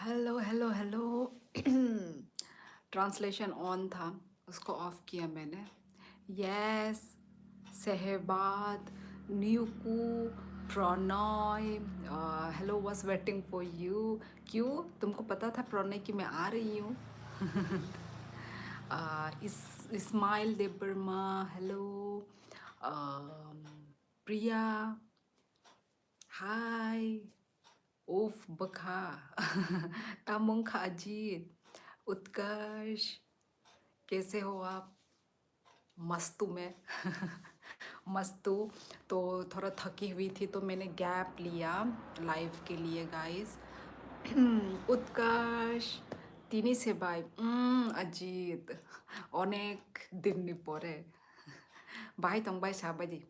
Hello hello hello. Translation on था, उसको off किया मैंने। यस, सहबाद, न्यूकू, Pranay, hello, was waiting for you. क्यों, तुमको पता था प्रणय कि मैं आ रही हूँ? इस इस्माइल देबर्मा, हेलो। प्रिया, हाय। उफ बखा। तामुंग खाजीत, उत्कर्ष, कैसे हो आप? मस्तू में। मस्तू। तो थोड़ा थकी हुई थी तो मैंने गैप लिया लाइव के लिए गाइस। उत्कर्ष, তিনি সেবাই अजीत অনেক দিন পরে ভাই তংবাই সাবাদি।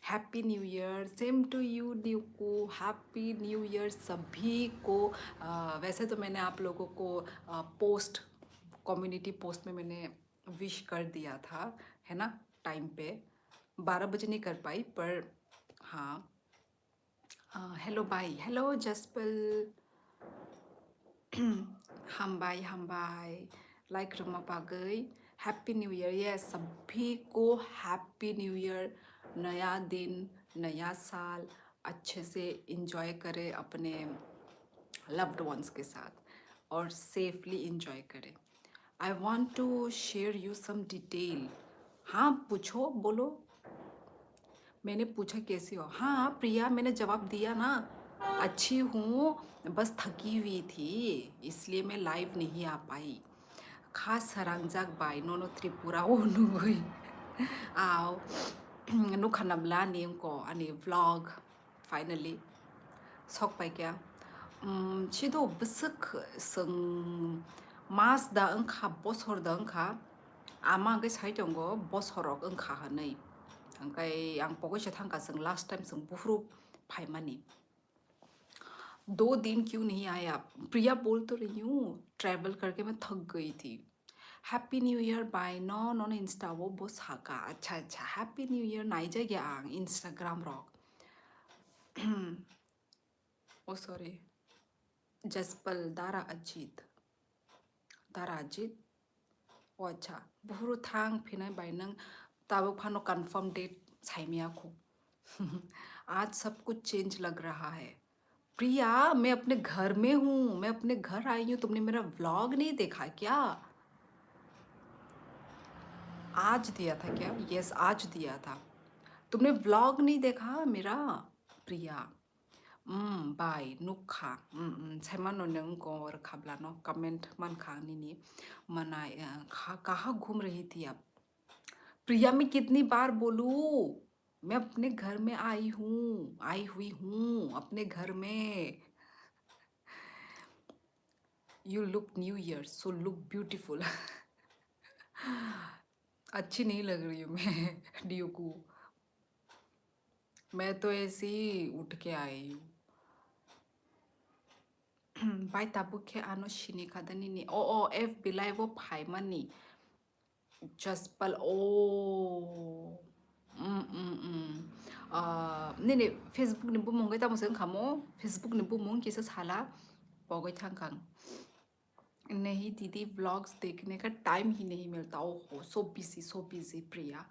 Happy new year, same to you new को, हैप्पी न्यू ईयर सभी को। वैसे तो मैंने आप लोगों को पोस्ट, कम्युनिटी पोस्ट में मैंने विश कर दिया था, है ना, टाइम पे। 12 बजे नहीं कर पाई पर हाँ। हेलो भाई, हेलो जसपल। हम बाय लाइक रमा पागई। हैप्पी न्यू ईयर, ये सभी को हैप्पी न्यू ईयर। नया दिन, नया साल, अच्छे से इंजॉय करें अपने लव्ड वंस के साथ और सेफली इंजॉय करें। I want to share you some detail. हाँ पूछो, बोलो। मैंने पूछा कैसी हो? हाँ प्रिया, मैंने जवाब दिया ना, अच्छी हूँ, बस थकी हुई थी इसलिए मैं लाइव नहीं आ पाई। खास सरंजाक बाय नोनो त्रिपुरा ओ नुगुई आओ नु खनमला नीम को अनि vlog finally sok pai kya chido besek seng mas da engkha boshor da engkha ama angkai sai tongo boshorok engkha hanai angkai ang pokoi se thangka seng last time seng bufru फाइमानी। 2 दिन क्यों नहीं आए आप? प्रिया बोल तो रही हूँ, travel करके मैं थक गई थी। हैप्पी न्यू ईयर बाय नो नॉन इंस्टा वो बोस हाका। अच्छा अच्छा, हैप्पी न्यू ईयर नाइजा गया इंस्टाग्राम रॉक। ओ सॉरी, जसपल दारा अजीत, दारा अजीत। ओ अच्छा, बुहरु थांग फिनाय बाय नंग ताबो फानो कंफर्म डेट साइमिया को। आज सब कुछ चेंज लग रहा है। प्रिया, मैं अपने घर में हूँ, मैं अपने घर आई हूँ, तुमने मेरा व्लॉग नहीं देखा क्या? आज दिया था क्या? यस, आज दिया था। तुमने व्लॉग नहीं देखा मेरा? प्रिया, बाय नुखा सैमानो नंग और खाबलानो कमेंट मन खानी नहीं मना। कहाँ घूम रही थी आप? प्रिया, मैं कितनी बार बोलूँ? मैं अपने घर में आई हूँ, आई हुई हूँ अपने घर में। You look new year so look beautiful. अच्छी नहीं लग रही हूँ मैं डियो को। मैं तो ऐसे ही उठ के आई हूँ। बाय ताबुखे आनो शिने खादनी नी ओ एफ बिलाय वो फाइमानी जसपल ओ नहीं नहीं फेसबुक निबु मंगै तामोसं खामो फेसबुक निबु मंग किसे साला पगै थांखां। नहीं दीदी, व्लॉग्स देखने का टाइम ही नहीं मिलता। ओहो, सो बिजी प्रिया।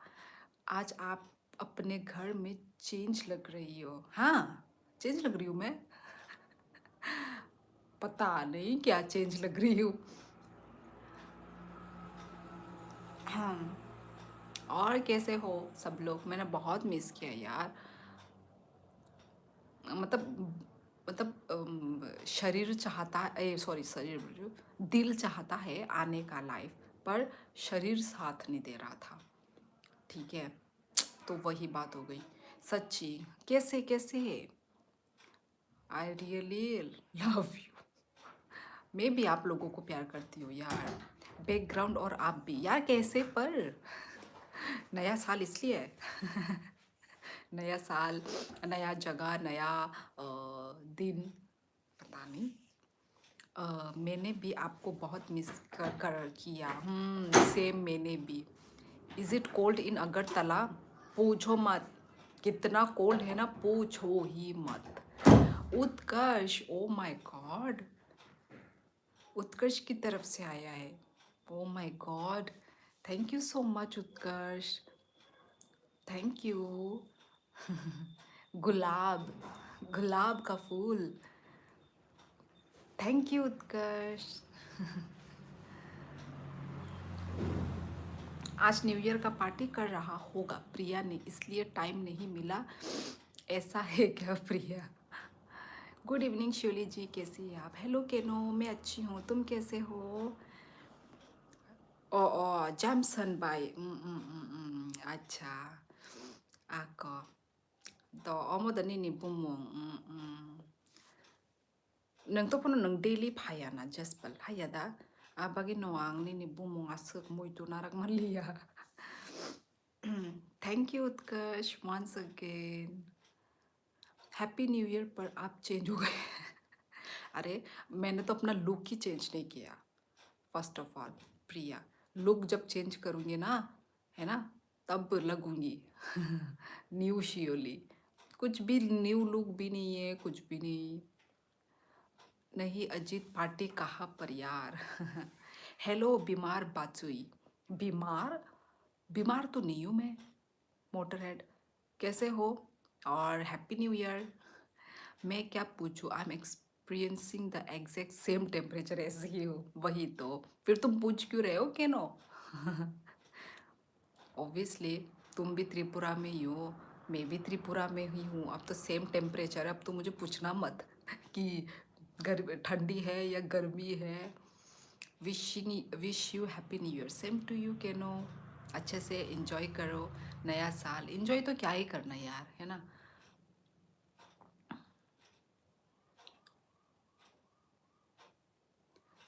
आज आप अपने घर में चेंज लग रही हो। हाँ, चेंज लग रही हूँ मैं? पता नहीं क्या चेंज लग रही हूँ। हाँ, और कैसे हो सब लोग? मैंने बहुत मिस किया यार। मतलब शरीर चाहता है, सॉरी शरीर बोल रही हूँ, दिल चाहता है आने का लाइफ, पर शरीर साथ नहीं दे रहा था। ठीक है, तो वही बात हो गई। सच्ची, कैसे कैसे है? I really love you. मैं भी आप लोगों को प्यार करती हूँ यार, बैकग्राउंड और आप भी यार। कैसे पर नया साल इसलिए नया साल, नया जगह, नया दिन, पता नहीं। मैंने भी आपको बहुत मिस कर किया। सेम मैंने भी। Is it cold in Agartala? पूछो मत, कितना कोल्ड है ना, पूछो ही मत। उत्कर्ष, ओ माय गॉड, उत्कर्ष की तरफ से आया है। Oh my God, thank you so much Utkarsh, thank you. गुलाब, गुलाब का फूल, थैंक यू उत्कर्ष। आज न्यू ईयर का पार्टी कर रहा होगा प्रिया ने, इसलिए टाइम नहीं मिला। ऐसा है क्या प्रिया? गुड इवनिंग शिवली जी, कैसी है आप? हेलो केनो, मैं अच्छी हूँ, तुम कैसे हो? ओ ओ जैमसन बाई, अच्छा ako to omo dani ni bumong nang to pono nang daily phaya na jaspal haya da abagi noang ni bumong asuk moi tu narak malia. Thank you Utkarsh once again. Happy new year पर आप change हो गए। अरे मैंने तो अपना look ही change नहीं किया। First of all Priya, look जब चेंज करूँगी ना, है ना, तब लगूंगी न्यू शियोली। कुछ भी न्यू लुक भी नहीं है, कुछ भी नहीं। नहीं अजीत पार्टी कहाँ पर यार? हेलो बीमार बाचुई। बीमार? बीमार तो नहीं हूँ मैं, मोटरहेड। कैसे हो? और हैप्पी न्यू ईयर। मैं क्या पूछूं, I am experiencing the exact same temperature as you. वही तो, फिर तुम पूछ क्यों रहे हो केनो? ऑब्वियसली तुम भी त्रिपुरा में ही हो, मैं भी त्रिपुरा में ही हूँ। अब तो सेम टेम्परेचर है, अब तो मुझे पूछना मत कि ठंडी है या गर्मी है। Wish you happy new year. Same to you केनो। अच्छे से इंजॉय करो नया साल। इंजॉय तो क्या ही करना यार, है ना।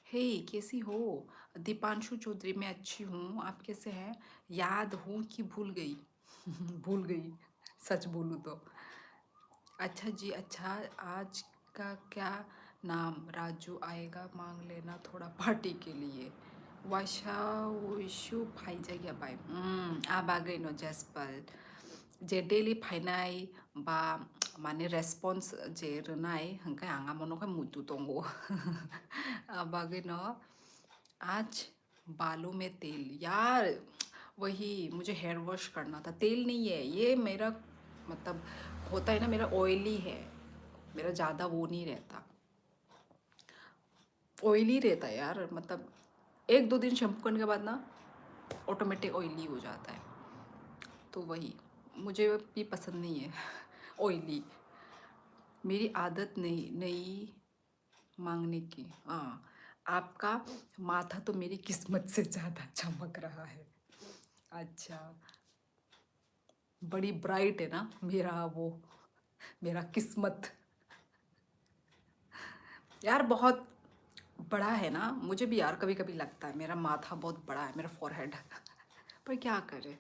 हे कैसी हो? दीपांशु चौधरी, मैं अच्छी हूँ, आप कैसे हैं? याद हूँ कि भूल गई। भूल गई, सच बोलूँ तो। अच्छा जी अच्छा, आज का क्या नाम? राजू आएगा, मांग लेना थोड़ा पार्टी के लिए। वाशा विशु फाई जाएगा बाय। आबागै न जेसपल जे डेली फाइनाय बा माने रेस्पॉन्स जे रनाय हंखाय आंगा मनोखाय मुतु दंगो। आबागै न आज बालों में तेल यार, वही मुझे हेयर वॉश करना था। तेल नहीं है ये मेरा, मतलब होता है ना, मेरा ऑयली है, मेरा ज़्यादा वो नहीं रहता, ऑयली रहता है यार। मतलब एक दो दिन शैम्पू करने के बाद ना ऑटोमेटिक ऑयली हो जाता है, तो वही मुझे भी पसंद नहीं है ऑयली। मेरी आदत नहीं नहीं मांगने की। हाँ, आपका माथा तो मेरी किस्मत से ज़्यादा चमक रहा है। अच्छा, बड़ी ब्राइट है ना मेरा वो, मेरा किस्मत यार बहुत बड़ा है ना। मुझे भी यार कभी कभी लगता है मेरा माथा बहुत बड़ा है, मेरा फॉरहेड। पर क्या करें।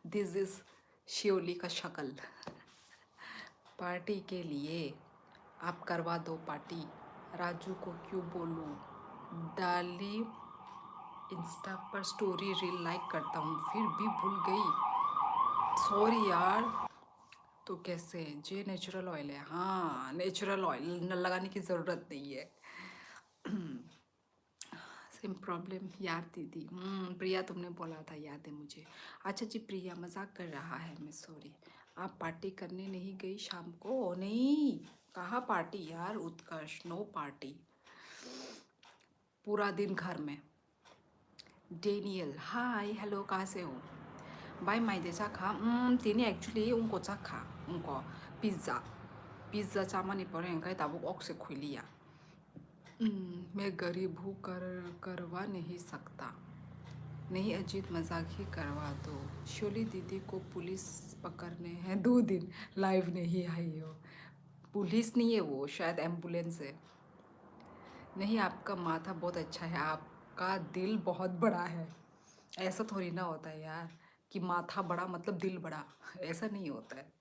दिस इज शियोली का शक्ल। पार्टी के लिए आप करवा दो पार्टी। राजू को क्यों बोलूं? डाली इंस्टा पर स्टोरी रील लाइक करता हूँ, फिर भी भूल गई। सॉरी यार। तो कैसे? जे नेचुरल ऑयल है, हाँ नेचुरल ऑयल लगाने की ज़रूरत नहीं है। सेम प्रॉब्लम यार दीदी। प्रिया तुमने बोला था, याद है मुझे। अच्छा जी प्रिया मजाक कर रहा है, मैं सॉरी। आप पार्टी करने नहीं गई शाम को? नहीं, कहाँ पार्टी यार उत्कर्ष, नो पार्टी। पूरा दिन घर में। डेनियल हाय हेलो, कहाँ से हो? बाय माइदे चाखा तिनी एक्चुअली उनको चाखा उनको पिज़्ज़ा पिज़्ज़ा चामानी पड़े इनका ताबुक ऑक्से खुलिया। मैं गरीब हूँ, करवा नहीं सकता। नहीं अजीत मजाक ही करवा दो। शोली दीदी को पुलिस पकड़ने हैं 2 दिन, लाइव नहीं आई हो। पुलिस नहीं है वो, शायद एम्बुलेंस है। नहीं आपका माथा बहुत अच्छा है, आपका दिल बहुत बड़ा है। ऐसा थोड़ी ना होता है यार कि माथा बड़ा मतलब दिल बड़ा, ऐसा नहीं होता है।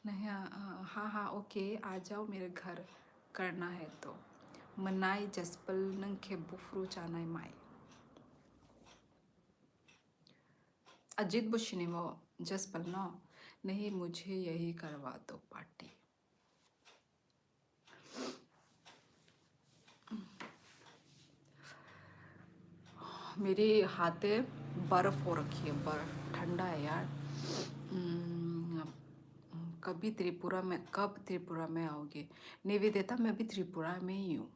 नहीं हाँ हाँ ओके, आ जाओ मेरे घर, करना है तो। मनाई जसपल नंखे बुफ्रू चानाई माई। अजीत बुशिनी वो जसपल नो। नहीं मुझे यही करवा दो पार्टी। मेरी हाथे बर्फ हो रखी है, बर्फ ठंडा है यार। हम्म, कब त्रिपुरा में आओगे? निवेदिता, मैं भी त्रिपुरा में ही हूँ।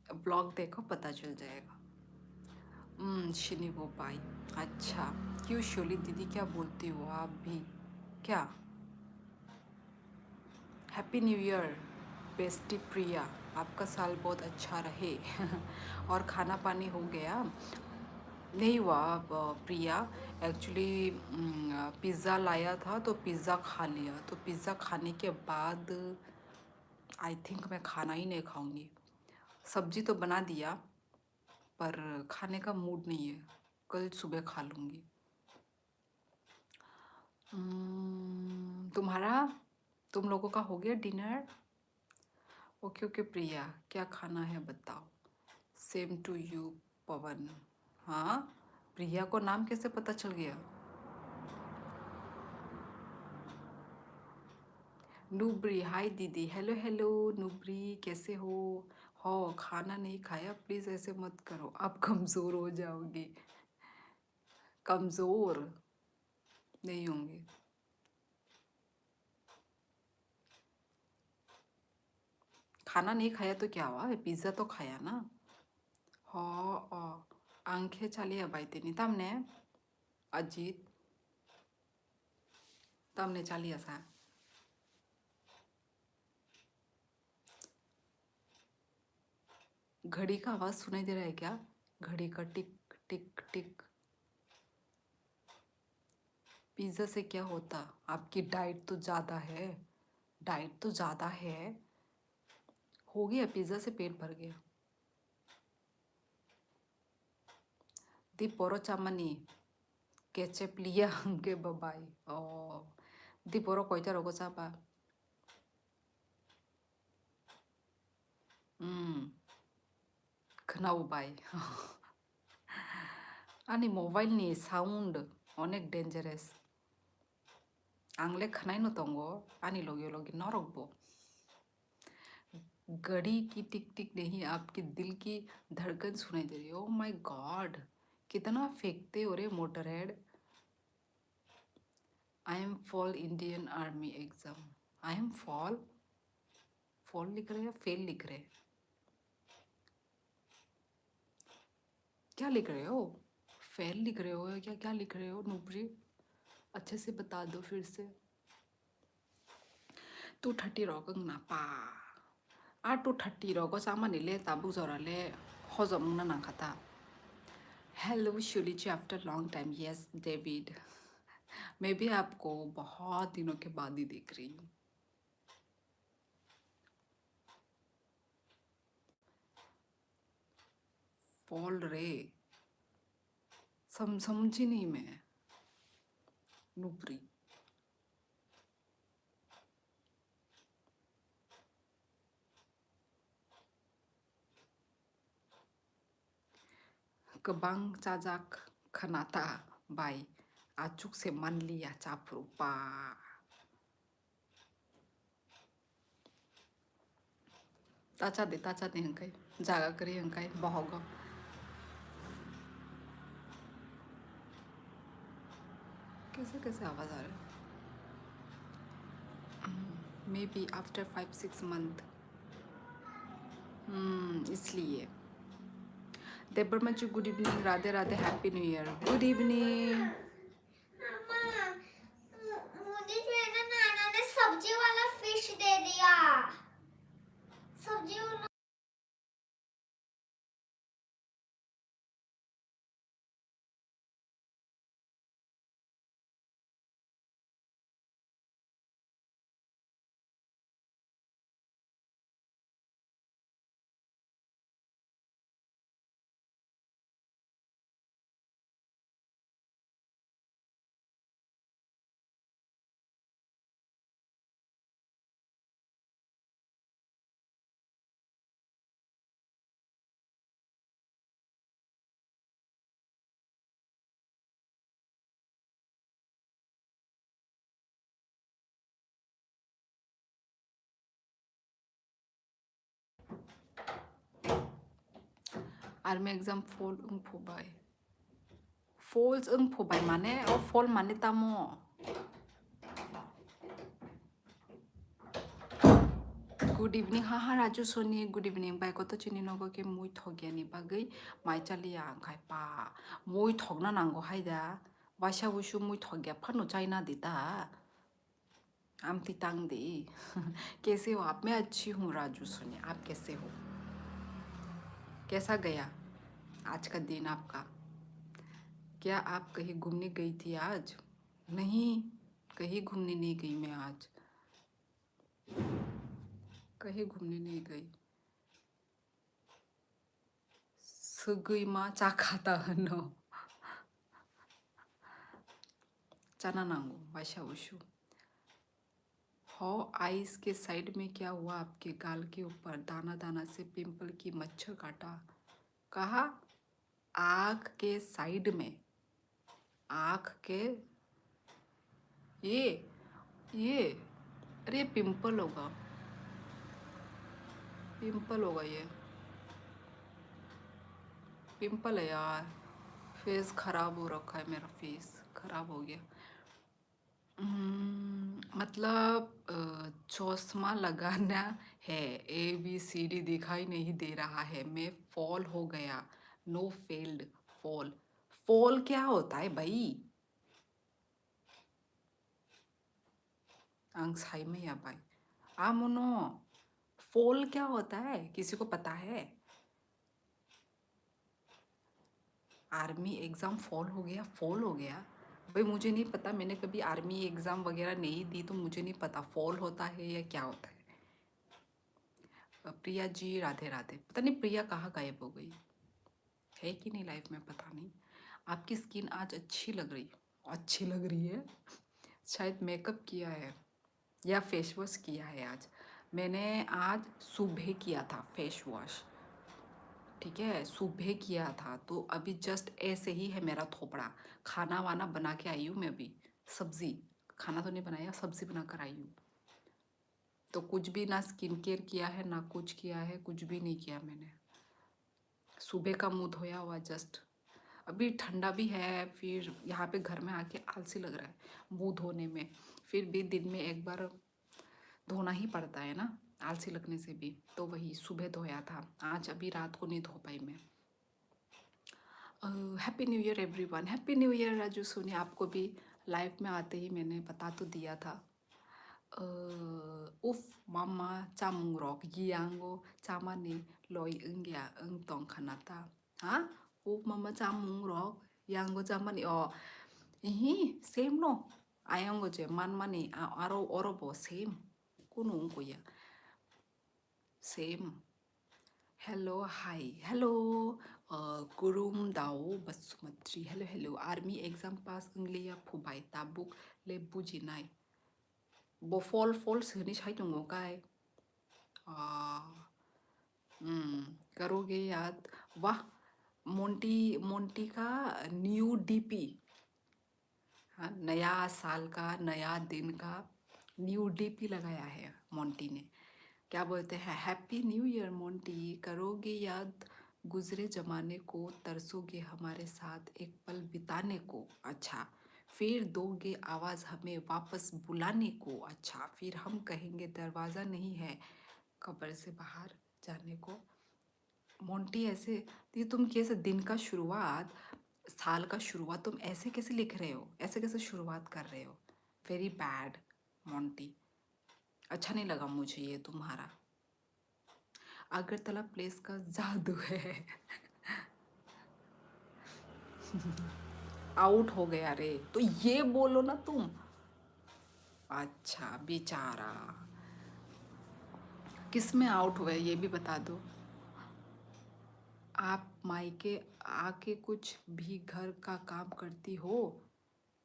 ब्लॉग देखो पता चल जाएगा। शिनी वो पाई। अच्छा, क्यों शोली दीदी क्या बोलती हो आप भी? क्या? हैप्पी न्यू ईयर बेस्टी प्रिया, आपका साल बहुत अच्छा रहे। और खाना पानी हो गया? नहीं हुआ प्रिया। एक्चुअली पिज़्ज़ा लाया था तो पिज़्ज़ा खा लिया, तो पिज़्ज़ा खाने के बाद आई थिंक मैं खाना ही नहीं खाऊंगी। सब्जी तो बना दिया पर खाने का मूड नहीं है, कल सुबह खा लूँगी। तुम्हारा, तुम लोगों का हो गया डिनर? ओके ओके प्रिया, क्या खाना है बताओ। सेम टू यू पवन। हाँ, प्रिया को नाम कैसे पता चल गया? नूबरी, हाय दीदी। हेलो हेलो नूबरी, कैसे हो खाना नहीं खाया? प्लीज़ ऐसे मत करो, आप कमज़ोर हो जाओगे। कमज़ोर नहीं होंगे। खाना नहीं खाया तो क्या हुआ, पिज़्ज़ा तो खाया ना। आंखें चालिए बाई तेनी तमने अजीत, तमने चालिए सा। घड़ी का आवाज़ सुनाई दे रहा है क्या? घड़ी का टिक टिक टिक। पिज़्ज़ा से क्या होता? आपकी डाइट तो ज़्यादा है, डाइट तो ज़्यादा है। हो गया, पिज़्ज़ा से पेट भर गया। दी पोरो चामनी केचप लिया के बबाई। ओ दी पोरो कोइता रोगो चापा। खनाउ बाई। आनी मोबाइल नी साउंड अनेक डेंजरस। आंगले खनाई नो तंगो आनी लोगी लोगी नरकबो। घड़ी की टिक टिक नहीं, आपके दिल की धड़कन सुनाई दे रही है। ओ माय गॉड, कितना फेंकते हो रे motor head. I am fall Indian army exam. I am fall, fall लिख रहे हैं फेल लिख रहे हैं? क्या लिख रहे हो? फेल लिख रहे हो या क्या क्या लिख रहे हो नूबरी? अच्छे से बता दो फिर से। 230 रगं ना पा आ 230 रगो सामानी ले ताबू जरा ले हजम ना खाता। हेलो शुलिची, after long time. Yes David, मैं भी आपको बहुत दिनों के बाद ही देख रही हूँ। फॉल रे, समझी नहीं मैं नूबरी। Kebang cajak kenata bai acuk se man liya caprupa. ताचा दे हंकाई जागा करी हंकाई बहोगा। कैसे कैसे आवाज आ रहा है? Maybe after 5-6 month. इसलिए। Debbarma ji good evening, Radhe Radhe, happy new year. Good evening. मुझे जो है ना नाना ने सब्जी वाला फिश दे दिया, सब्जी वाला। आर्मी एग्जाम फल फोबाय फल्स फोबाय माने फल माने तामो गुड इवनिंग हा राजू सोनी गुड इवनिंग बाइक तो चिनी नगो के मुई थगियानि बागै माइ चालिया ओंखाय पा मुई थगना नांगौ हायदा बासा बुसु मुई थगिया फानो चाइना दिता आम तितांग दी कैसे हो आप? मैं अच्छी हूँ राजू सोनी, आप कैसे हो? कैसा गया आज का दिन आपका? क्या आप कहीं घूमने गई थी आज? नहीं, कहीं घूमने नहीं गई मैं आज, कहीं घूमने नहीं गई. सगई मा चा खाता हनो चाना नांगो बासा बुसु. हो आइस के साइड में क्या हुआ आपके गाल के ऊपर? दाना दाना से पिंपल की मच्छर काटा. कहा आँख के साइड में, आँख के ये अरे पिंपल होगा, पिंपल होगा, ये पिंपल है यार. फेस खराब हो रखा है, मेरा फेस खराब हो गया. मतलब चश्मा लगाना है, ABCD दिखाई नहीं दे रहा है, मैं फॉल हो गया. No failed, fall. फॉल क्या होता है भाई? आंगसाई में या भाई आमनो फॉल क्या होता है? किसी को पता है? आर्मी एग्ज़ाम फॉल हो गया, फॉल हो गया भाई, मुझे नहीं पता, मैंने कभी आर्मी एग्ज़ाम वगैरह नहीं दी तो मुझे नहीं पता फॉल होता है या क्या होता है. प्रिया जी राधे राधे. पता नहीं प्रिया कहाँ गायब हो गई है कि नहीं लाइफ में, पता नहीं. आपकी स्किन आज अच्छी लग रही, अच्छी लग रही है. शायद मेकअप किया है या फेस वॉश किया है आज. मैंने आज सुबह किया था फेस वॉश, ठीक है, सुबह किया था, तो अभी जस्ट ऐसे ही है मेरा थोपड़ा. खाना वाना बना के आई हूँ मैं अभी, सब्जी, खाना तो नहीं बनाया, सब्जी बना कर आई हूँ. तो कुछ भी ना स्किन केयर किया है ना कुछ किया है, कुछ भी नहीं किया मैंने. सुबह का मुंह धोया हुआ जस्ट. अभी ठंडा भी है, फिर यहाँ पे घर में आके आलसी लग रहा है मुंह धोने में. फिर भी दिन में एक बार धोना ही पड़ता है ना, आलसी लगने से भी. तो वही सुबह धोया था, आज अभी रात को नहीं धो पाई मैं. Happy new year everyone, happy new year Raju Soni. आपको भी लाइफ में आते ही मैंने बता तो दिया था. उफ मामा चामुंग रॉक यांगो चामानी लॉय इंगिया इंग तोंग खानाता. हाँ उफ मामा चामुंग रॉक यांगो चामानी इही सेम नो आयांगो जे मान मानी आरो ओरोबो सेम कुनु उनको या सेम. हेलो हाय हेलो गुरुम दाओ Basumatary. Hello hello. Army exam pass इंग्लिया फुबाय ताबुक ले बुजिनाय बफल फल सोनी साइ दङ गाय. करोगे याद? वाह, मोंटी मोंटी का न्यू डीपी. हाँ, नया साल का, नया दिन का न्यू डीपी लगाया है मोंटी ने. क्या बोलते हैं? Happy new year Monty. करोगे याद गुजरे जमाने को, तरसोगे हमारे साथ एक पल बिताने को. अच्छा, फिर दोगे आवाज़ हमें वापस बुलाने को. अच्छा, फिर हम कहेंगे दरवाज़ा नहीं है कब्र से बाहर जाने को. मोंटी ऐसे, ये तुम कैसे दिन का शुरुआत, साल का शुरुआत तुम ऐसे कैसे लिख रहे हो? ऐसे कैसे शुरुआत कर रहे हो? Very bad Monty. अच्छा नहीं लगा मुझे ये तुम्हारा. अगरतला प्लेस का जादू है. आउट हो गया रे, तो ये बोलो ना तुम. अच्छा बेचारा, किस में आउट हुआ है ये भी बता दो. आप मायके आके कुछ भी घर का काम करती हो?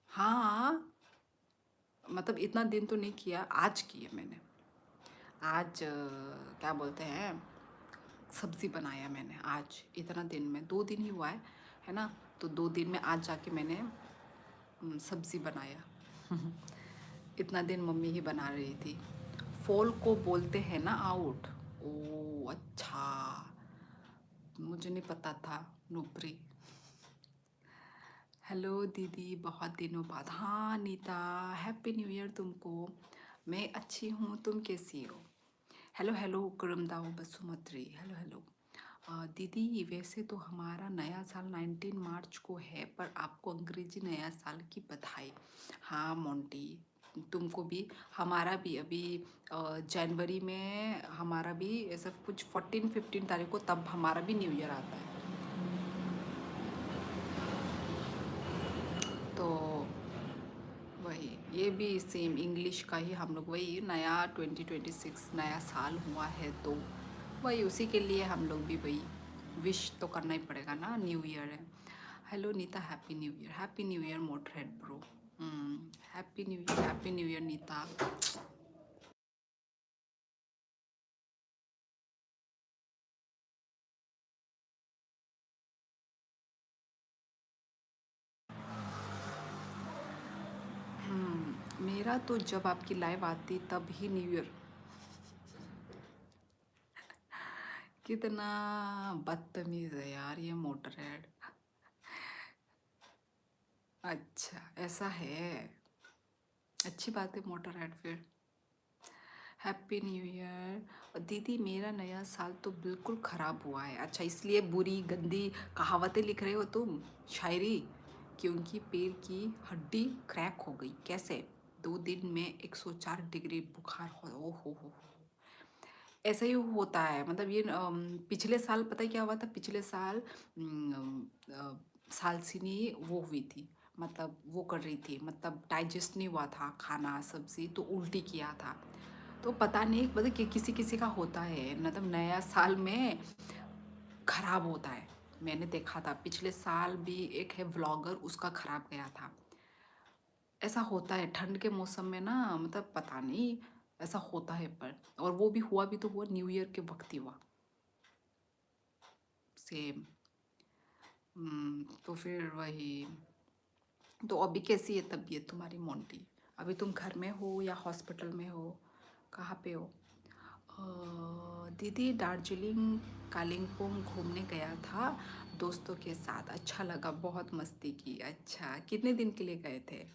हाँ, मतलब इतना दिन तो नहीं किया, आज किया मैंने. आज क्या बोलते हैं, सब्ज़ी बनाया मैंने आज. इतना दिन में 2 दिन ही हुआ है ना, तो 2 दिन में आज जाके मैंने सब्ज़ी बनाया. इतना दिन मम्मी ही बना रही थी. फॉल को बोलते हैं ना आउट. ओ अच्छा, मुझे नहीं पता था। नुब्री। हेलो दीदी, बहुत दिनों बाद। हाँ नीता, हैप्पी न्यू ईयर तुमको। मैं अच्छी हूँ, तुम कैसी हो? हेलो हेलो करमदाओ बसुमत्री। Hello hello. दीदी वैसे तो हमारा नया साल 19 मार्च को है, पर आपको अंग्रेजी नया साल की बधाई। हाँ मोंटी, तुमको भी। हमारा भी अभी जनवरी में हमारा भी ऐसा कुछ 14-15 तारीख को, तब हमारा भी न्यू ईयर आता है। तो वही, ये भी सेम इंग्लिश का ही हम लोग, वही नया 2026 नया साल हुआ है, तो वही उसी के लिए हम लोग भी वही विश तो करना ही पड़ेगा ना, न्यू ईयर है। Hello Neeta, happy new year, happy new year Motorhead bro. Happy new year, happy new year Neeta. मेरा तो जब आपकी लाइव आती तब ही न्यू ईयर। कितना बदतमीज है यार ये मोटरहेड। अच्छा ऐसा है, अच्छी बात है मोटरहेड फिर। हैप्पी न्यू ईयर दीदी, मेरा नया साल तो बिल्कुल ख़राब हुआ है। अच्छा, इसलिए बुरी गंदी कहावतें लिख रहे हो तुम, शायरी? क्योंकि पैर की हड्डी क्रैक हो गई। कैसे? 2 दिन में 104 डिग्री बुखार हो। ओ हो। ऐसा ही होता है, मतलब ये पिछले साल पता है क्या हुआ था? पिछले साल सालसिनी वो हुई थी, मतलब वो कर रही थी, मतलब डाइजेस्ट नहीं हुआ था खाना सब्जी, तो उल्टी किया था। तो पता नहीं, मतलब कि किसी किसी का होता है, मतलब नया साल में खराब होता है। मैंने देखा था पिछले साल भी एक है व्लॉगर, उसका खराब गया था। ऐसा होता है ठंड के मौसम में ना, मतलब पता नहीं ऐसा होता है, पर और वो भी हुआ भी तो हुआ न्यू ईयर के वक्त ही हुआ। सेम। तो फिर वही। तो अभी कैसी है तबीयत तुम्हारी मोंटी? अभी तुम घर में हो या हॉस्पिटल में हो? कहाँ पे हो? दीदी दार्जिलिंग कालिम्पोंग घूमने गया था दोस्तों के साथ, अच्छा लगा, बहुत मस्ती की। अच्छा, कितने दिन के लिए गए थे?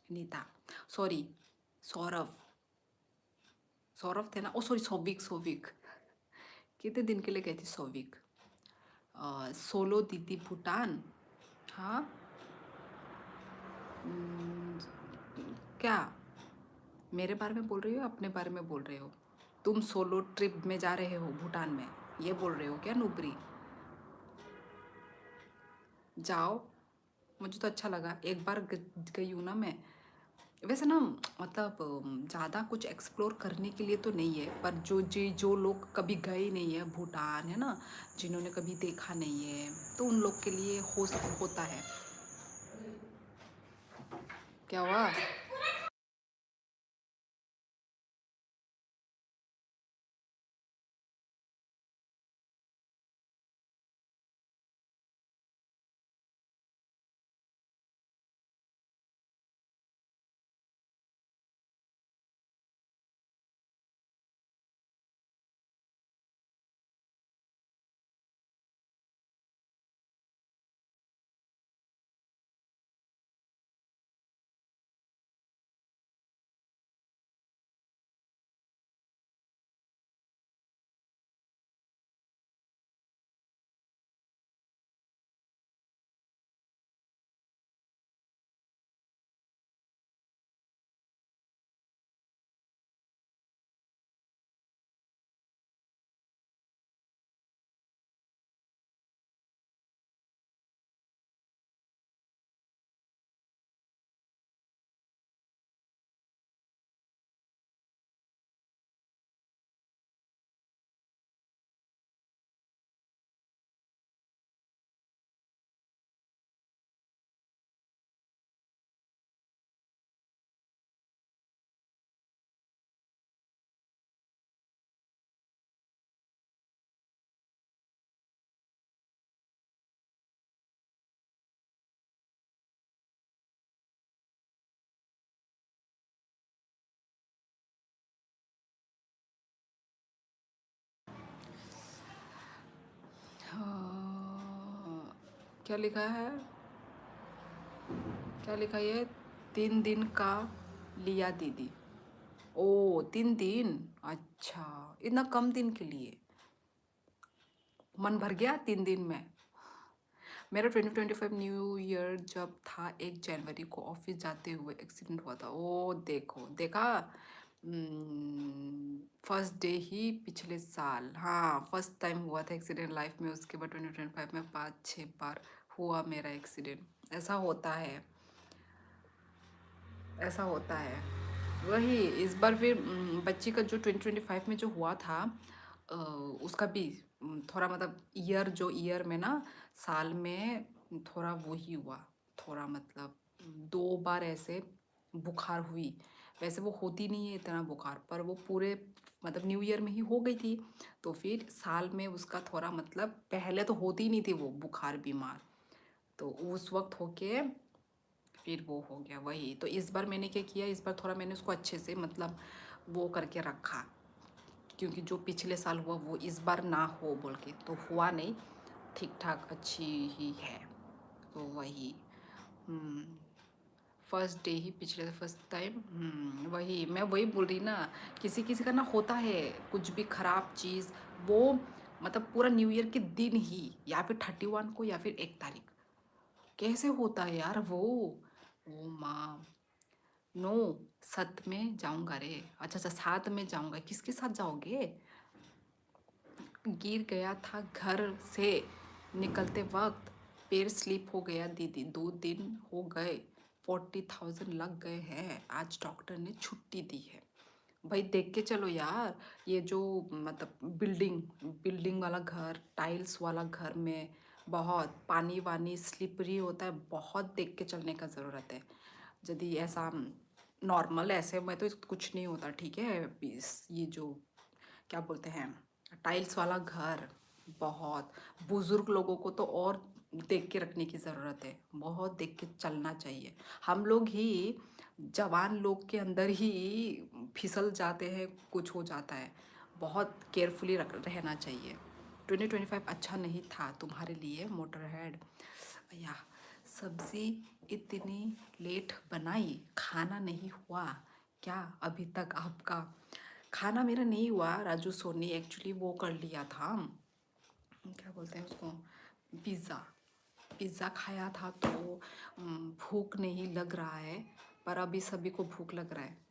नीता, सॉरी, सौरभ। सौरभ थे ना? ओ सॉरी, सौविक सौविक। कितने दिन के लिए गए थे सौविक? सोलो दीदी भूटान। हाँ। हम्म, क्या मेरे बारे में बोल रही हो, अपने बारे में बोल रहे हो? तुम सोलो ट्रिप में जा रहे हो भूटान में, ये बोल रहे हो क्या नुबरी? जाओ, मुझे तो अच्छा लगा, एक बार गई हूँ ना मैं। वैसे ना, मतलब ज़्यादा कुछ एक्सप्लोर करने के लिए तो नहीं है, पर जो लोग कभी गए नहीं है भूटान, है ना, जिन्होंने कभी देखा नहीं है, तो उन लोग के लिए होता है। क्या हुआ? क्या लिखा है, क्या लिखा है? 3 दिन का लिया दीदी। ओ 3 दिन, अच्छा इतना कम दिन के लिए मन भर गया 3 दिन में। मेरा 2025 न्यू ईयर जब था 1 जनवरी को ऑफिस जाते हुए एक्सीडेंट हुआ था। ओ देखो देखा, फर्स्ट डे ही पिछले साल, हाँ फर्स्ट टाइम हुआ था एक्सीडेंट लाइफ में। उसके बाद 2025 में 5-6 बार हुआ मेरा एक्सीडेंट। ऐसा होता है, ऐसा होता है। वही इस बार फिर बच्ची का जो 2025 में जो हुआ था, उसका भी थोड़ा मतलब ईयर, जो ईयर में ना साल में थोड़ा वो ही हुआ, थोड़ा मतलब 2 बार ऐसे बुखार हुई। वैसे वो होती नहीं है इतना बुखार, पर वो पूरे मतलब न्यू ईयर में ही हो गई थी। तो फिर साल में उसका थोड़ा मतलब पहले तो होती नहीं थी वो बुखार बीमार, तो उस वक्त होके फिर वो हो गया। वही तो इस बार मैंने क्या किया, इस बार थोड़ा मैंने उसको अच्छे से मतलब वो करके रखा, क्योंकि जो पिछले साल हुआ वो इस बार ना हो बोल के, तो हुआ नहीं, ठीक ठाक अच्छी ही है। तो वही फर्स्ट डे ही पिछले फर्स्ट टाइम, वही मैं वही बोल रही ना, किसी किसी का ना होता है कुछ भी खराब चीज़, वो मतलब पूरा न्यू ईयर के दिन ही, या फिर 31 को या फिर 1 तारीख, कैसे होता है यार वो। ओ माँ, नो, सत में जाऊंगा रे, अच्छा अच्छा साथ में जाऊंगा, किसके साथ जाओगे? गिर गया था घर से निकलते वक्त, पैर स्लिप हो गया दीदी, 2 दिन हो गए, 40,000 लग गए हैं, आज डॉक्टर ने छुट्टी दी है। भाई देख के चलो यार, ये जो मतलब बिल्डिंग बिल्डिंग वाला घर, टाइल्स वाला घर में बहुत पानी वानी स्लिपरी होता है, बहुत देख के चलने का ज़रूरत है। यदि ऐसा नॉर्मल ऐसे में तो कुछ नहीं होता, ठीक है। ये जो क्या बोलते हैं, टाइल्स वाला घर, बहुत बुजुर्ग लोगों को तो और देख के रखने की ज़रूरत है, बहुत देख के चलना चाहिए। हम लोग ही जवान लोग के अंदर ही फिसल जाते हैं, कुछ हो जाता है, बहुत केयरफुली रहना चाहिए। 2025 अच्छा नहीं था तुम्हारे लिए मोटर हेड। या सब्जी इतनी लेट बनाई, खाना नहीं हुआ क्या अभी तक आपका? खाना मेरा नहीं हुआ राजू सोनी, एक्चुअली वो कर लिया था, क्या बोलते हैं उसको, पिज़्ज़ा। पिज़्ज़ा खाया था तो भूख नहीं लग रहा है, पर अभी सभी को भूख लग रहा है।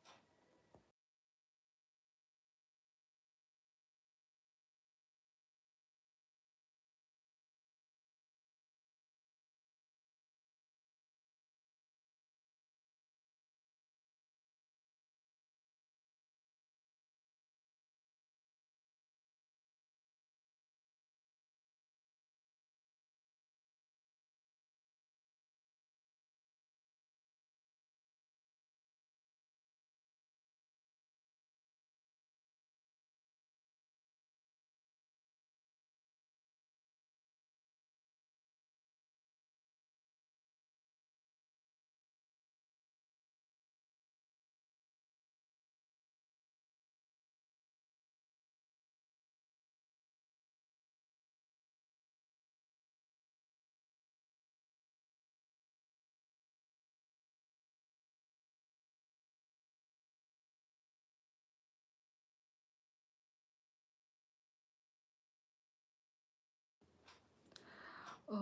अ,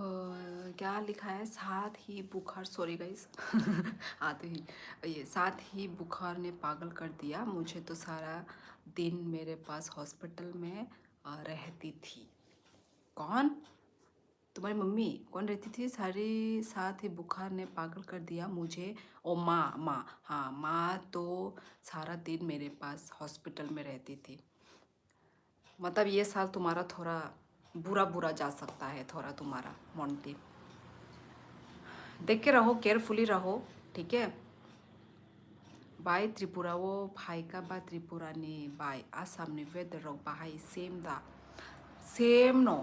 क्या लिखा है, साथ ही बुखार, सॉरी गाइस आते ही, ये साथ ही बुखार ने पागल कर दिया मुझे, तो सारा दिन मेरे पास हॉस्पिटल में रहती थी। कौन? तुम्हारी मम्मी कौन रहती थी? सारे साथ ही बुखार ने पागल कर दिया मुझे। ओ माँ, माँ, हाँ माँ तो सारा दिन मेरे पास हॉस्पिटल में रहती थी। मतलब ये साल तुम्हारा थोड़ा बुरा बुरा जा सकता है, थोड़ा तुम्हारा मोंटी, देख के रहो, केयरफुली रहो, ठीक है। बाय त्रिपुरा, वो भाई का बा त्रिपुरा ने बाय आसाम ने वेदर रॉक बाहाई सेम दा सेम नो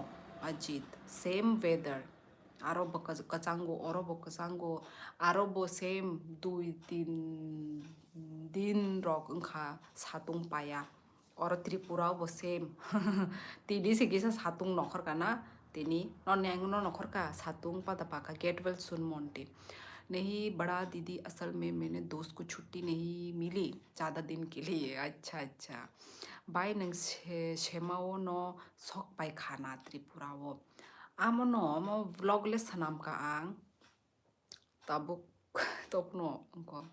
अजित सेम वेदर आरोब कचांगो अरब कचांगो आरोब सेम 2-3 दिन रॉक उनका सातुंग पाया और त्रिपुरा वो सेम तिदी से गिसा सातुंग नखर का ना तिनी नन्यांगनो नखरका सातुंग पदपाका गेट वेल सुन मोंटी। नहीं बड़ा दीदी, असल में मैंने दोस्त को छुट्टी नहीं मिली ज़्यादा दिन के लिए। अच्छा अच्छा। बाय नंग शेमाओ नो sok बाय खाना त्रिपुरा वो आमनो मो व्लॉगलेस सनाम का आंग tabuk topno उनको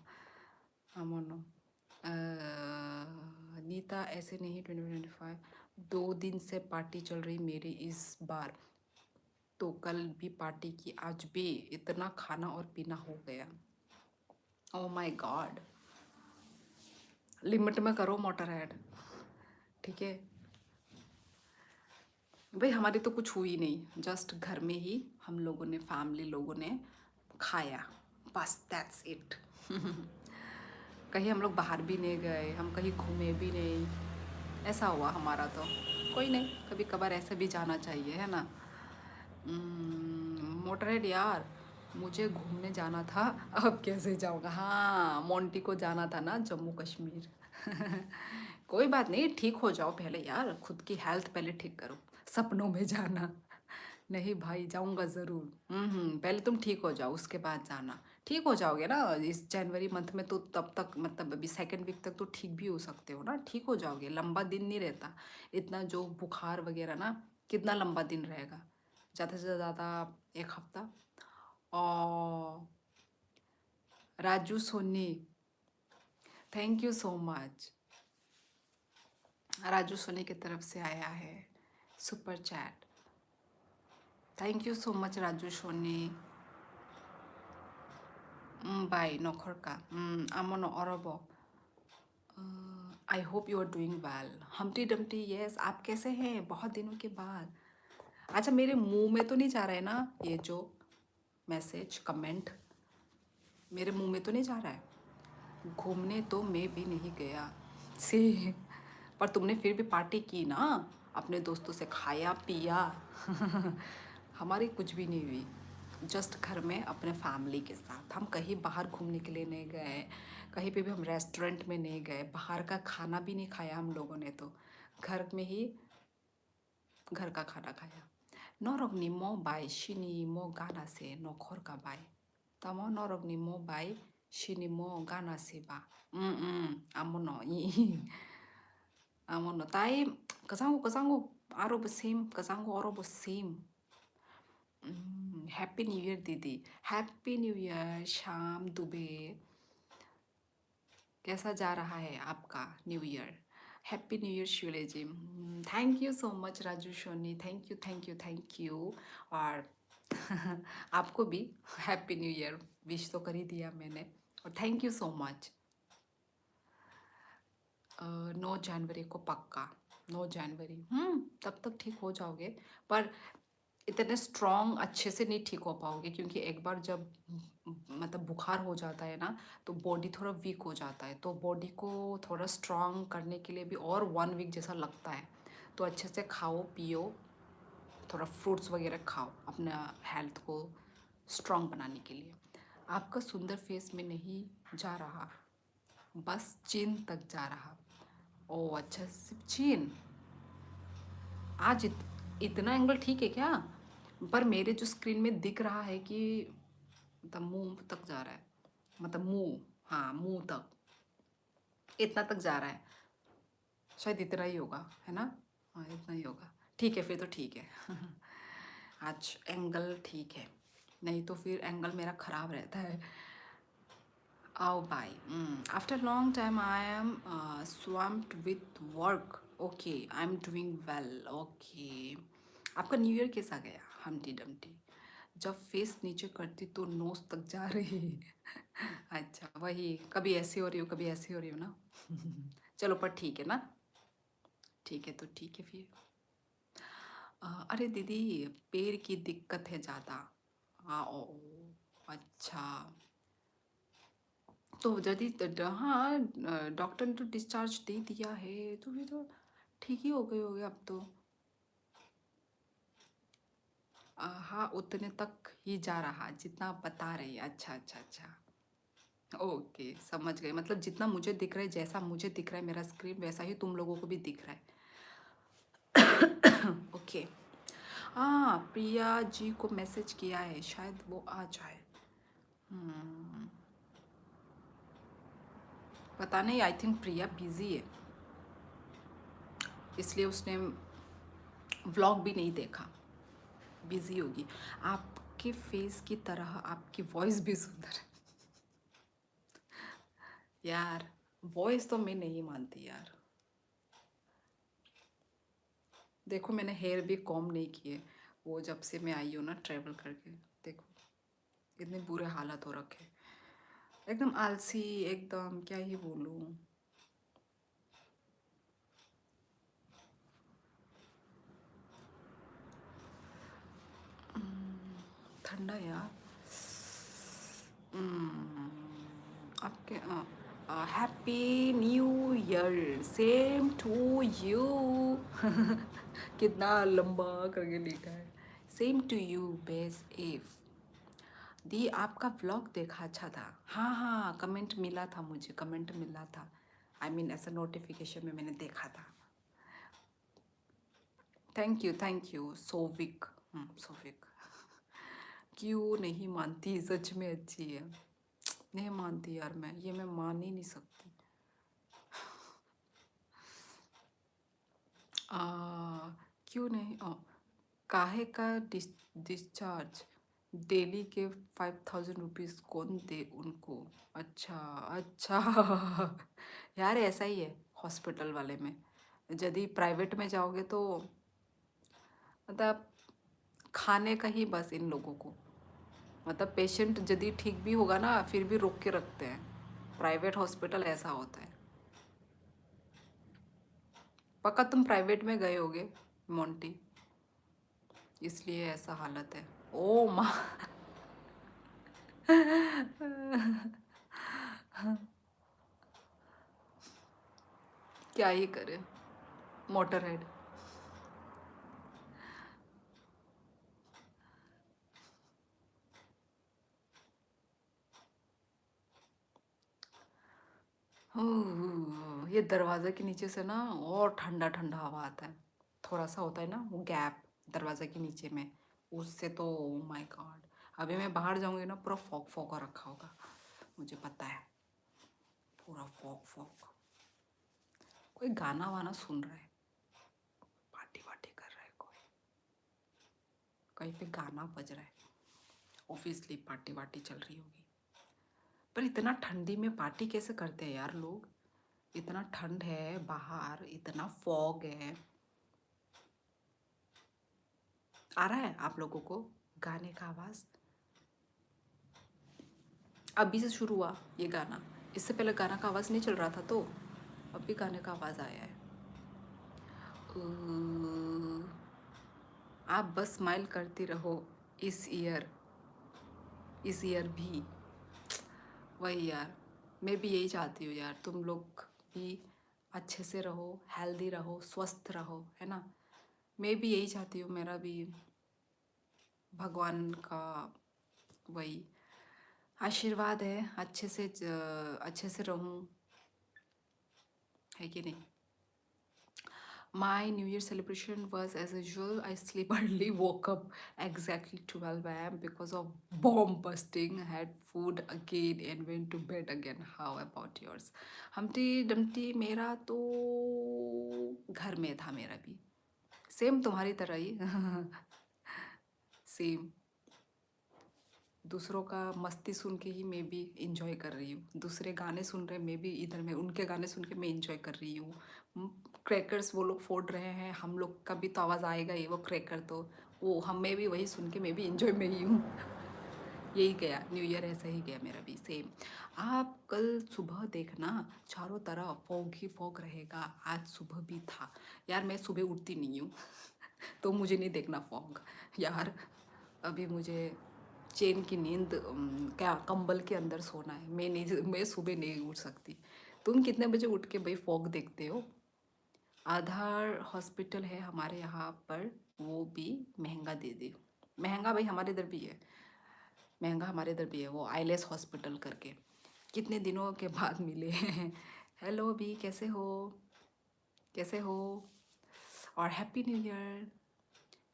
आमनो नीता ऐसे नहीं 2025 2 दिन से पार्टी चल रही मेरी इस बार तो कल भी पार्टी की आज भी इतना खाना और पीना हो गया। ओ माय गॉड, लिमिट में करो मोटर हेड, ठीक है भाई। हमारी तो कुछ हुई नहीं, जस्ट घर में ही हम लोगों ने फैमिली लोगों ने खाया, बस दैट्स इट। कहीं हम लोग बाहर भी नहीं गए, हम कहीं घूमे भी नहीं, ऐसा हुआ हमारा तो। कोई नहीं, कभी कभार ऐसे भी जाना चाहिए, है ना। मोटरहेड यार, मुझे घूमने जाना था, अब कैसे जाऊँगा। हाँ, मोंटी को जाना था ना जम्मू कश्मीर। कोई बात नहीं, ठीक हो जाओ पहले यार, खुद की हेल्थ पहले ठीक करो, सपनों में जाना। नहीं भाई, जाऊंगा ज़रूर। पहले तुम ठीक हो जाओ, उसके बाद जाना। ठीक हो जाओगे ना इस जनवरी मंथ में, तो तब तक मतलब अभी सेकंड वीक तक तो ठीक भी हो सकते हो ना, ठीक हो जाओगे। लंबा दिन नहीं रहता इतना, जो बुखार वगैरह ना, कितना लंबा दिन रहेगा, ज़्यादा से ज़्यादा 1 हफ्ता। और Raju Soni, thank you so much. Raju Soni की तरफ से आया है super chat, thank you so much Raju Soni. बाय नखरका आमनो अरबो। I hope you are doing well. Humpty Dumpty, yes, आप कैसे हैं बहुत दिनों के बाद। अच्छा, मेरे मुंह में तो नहीं जा रहा है ना ये जो मैसेज कमेंट, मेरे मुंह में तो नहीं जा रहा है। घूमने तो मैं भी नहीं गया सी, पर तुमने फिर भी पार्टी की ना, अपने दोस्तों से खाया पिया। हमारी कुछ भी नहीं हुई, जस्ट घर में अपने फैमिली के साथ। हम कहीं बाहर घूमने के लिए नहीं गए, कहीं पे भी हम रेस्टोरेंट में नहीं गए, बाहर का खाना भी नहीं खाया हम लोगों ने, तो घर में ही घर का खाना खाया। नरगनी मो बाय शिनी मो गाना से नखर का बाय तमो नरगनी मो बाय शिनी मो गाना से बा आमनो 아무나 따임 그상고 아로브 심 그상고 어로브 sim हैप्पी न्यू ईयर दीदी, happy new year Sham Dubey. कैसा जा रहा है आपका new year? Happy new year शिवले ji. Thank you so much Raju Soni, thank you thank you thank you. और आपको भी हैप्पी न्यू ईयर विश तो कर ही दिया मैंने, और थैंक यू सो मच। 9 जनवरी को पक्का, 9 जनवरी। तब तक ठीक हो जाओगे, पर इतने स्ट्रॉन्ग अच्छे से नहीं ठीक हो पाओगे, क्योंकि एक बार जब मतलब बुखार हो जाता है ना, तो बॉडी थोड़ा वीक हो जाता है, तो बॉडी को थोड़ा स्ट्रॉन्ग करने के लिए भी और 1 वीक जैसा लगता है। तो अच्छे से खाओ पियो, थोड़ा फ्रूट्स वगैरह खाओ, अपना हेल्थ को स्ट्रॉन्ग बनाने के लिए। आपका सुंदर फेस में नहीं जा रहा, बस चिन तक जा रहा। ओ अच्छा, सिर्फ चीन। आज इतना एंगल ठीक है क्या? पर मेरे जो स्क्रीन में दिख रहा है कि मतलब मुंह तक जा रहा है, मतलब मुंह, हाँ मुंह तक, इतना तक जा रहा है, शायद इतना ही होगा, है ना। हाँ इतना ही होगा, ठीक है फिर तो ठीक है। आज एंगल ठीक है, नहीं तो फिर एंगल मेरा ख़राब रहता है। आओ bye. After long time I am swamped with work. Okay, I am doing well. Okay, आपका न्यू ईयर कैसा गया? हमटी डमटी, जब फेस नीचे करती तो नोज तक जा रही। अच्छा वही, कभी ऐसे हो रही हो कभी ऐसे हो रही हो ना। चलो पर ठीक है ना, ठीक है तो ठीक है फिर। अरे दीदी, पैर की दिक्कत है ज़्यादा। ओ अच्छा, तो यदि हाँ, डॉक्टर ने तो डिस्चार्ज दे दिया है, तो फिर तो ठीक ही हो गए होगे अब तो। हाँ, उतने तक ही जा रहा जितना आप बता रही है। अच्छा अच्छा अच्छा, ओके समझ गए, मतलब जितना मुझे दिख रहा है, जैसा मुझे दिख रहा है मेरा स्क्रीन, वैसा ही तुम लोगों को भी दिख रहा है। ओके, हाँ, प्रिया जी को मैसेज किया है, शायद वो आ जाए। पता नहीं, आई थिंक प्रिया बिजी है, इसलिए उसने व्लॉग भी नहीं देखा। बिजी होगी। आपके फेस की तरह आपकी वॉइस भी सुंदर है। यार, वॉइस तो मैं नहीं मानती यार। देखो, मैंने हेयर भी कॉम नहीं किए, वो जब से मैं आई हूँ ना ट्रैवल करके। देखो, इतने बुरे हालत हो रखे, एकदम आलसी, एकदम क्या ही बोलूँ। ठंडा यार। आपके happy new year, same to you. कितना लंबा करके लिखा है। सेम टू यू बेस इफ। दी, आपका व्लॉग देखा, अच्छा था। हाँ हाँ, कमेंट मिला था, मुझे कमेंट मिला था। आई मीन ऐसा नोटिफिकेशन में मैंने देखा था। Thank you Souvik. सोविक। क्यों नहीं मानती, सच में अच्छी है। नहीं मानती यार, मैं मान ही नहीं सकती। आ, क्यों नहीं काहे का डिस्चार्ज डेली के 5,000 रुपीज़ कौन दे उनको? अच्छा अच्छा। यार ऐसा ही है हॉस्पिटल वाले में। यदि प्राइवेट में जाओगे तो मतलब खाने का ही बस इन लोगों को, मतलब पेशेंट यदि ठीक भी होगा ना फिर भी रोक के रखते हैं। प्राइवेट हॉस्पिटल ऐसा होता है। पक्का तुम प्राइवेट में गए होगे मोंटी, इसलिए ऐसा हालत है। ओ माँ। क्या ही करे, मोटर हेड। ये दरवाजे के नीचे से ना और ठंडा ठंडा हवा आता है। थोड़ा सा होता है ना वो गैप दरवाजे के नीचे में, उससे तो ओ माय गॉड। अभी मैं बाहर जाऊंगी ना पूरा फॉग फॉग रखा होगा, मुझे पता है। पूरा फॉग फॉग। कोई गाना वाना सुन रहा है, पार्टी वार्टी कर रहा है कोई, कहीं पे गाना बज रहा है। ऑब्वियसली पार्टी वार्टी चल रही होगी। पर इतना ठंडी में पार्टी कैसे करते हैं यार लोग? इतना ठंड है बाहर, इतना फॉग है। आ रहा है आप लोगों को गाने का आवाज़? अभी से शुरू हुआ ये गाना, इससे पहले गाना का आवाज़ नहीं चल रहा था, तो अभी गाने का आवाज़ आया है। आप बस स्माइल करती रहो इस ईयर भी। वही यार, मैं भी यही चाहती हूँ यार, तुम लोग भी अच्छे से रहो, हेल्दी रहो, स्वस्थ रहो, है ना। मैं भी यही चाहती हूँ, मेरा भी भगवान का वही आशीर्वाद है, अच्छे से रहूं, है कि नहीं। My New Year celebration was as usual. I sleep early, woke up exactly 12 a.m. because of bomb busting, had food again and went to bed again. How about yours? Humpty Dumpty मेरा तो घर में था, मेरा भी same तुम्हारी तरह ही। Same. दूसरों का मस्ती सुन के ही मैं भी इंजॉय कर रही हूँ, दूसरे गाने सुन रहे, मैं भी इधर में उनके गाने सुन के मैं इंजॉय कर रही हूँ। क्रैकर्स वो लोग फोड़ रहे हैं, हम लोग का भी तो आवाज़ आएगा ही, वो क्रैकर तो वो हमें भी वही सुन के मैं भी इंजॉय में ही हूँ। यही गया न्यू ईयर, ऐसा ही गया मेरा भी सेम। आप कल सुबह देखना, चारों तरफ फॉग ही फॉग रहेगा। आज सुबह भी था यार, मैं सुबह उठती नहीं हूँ। तो मुझे नहीं देखना फॉग यार। अभी मुझे चैन की नींद क्या कंबल के अंदर सोना है, मैं सुबह नहीं उठ सकती। तुम कितने बजे उठ के भाई फॉग देखते हो? आधार हॉस्पिटल है हमारे यहाँ पर, वो भी महंगा दे दे। महंगा भाई हमारे इधर भी है, महंगा हमारे इधर भी है, वो आईलेस हॉस्पिटल करके। कितने दिनों के बाद मिले हैं। हेलो भी, कैसे हो? कैसे हो? और हैप्पी न्यू ईयर।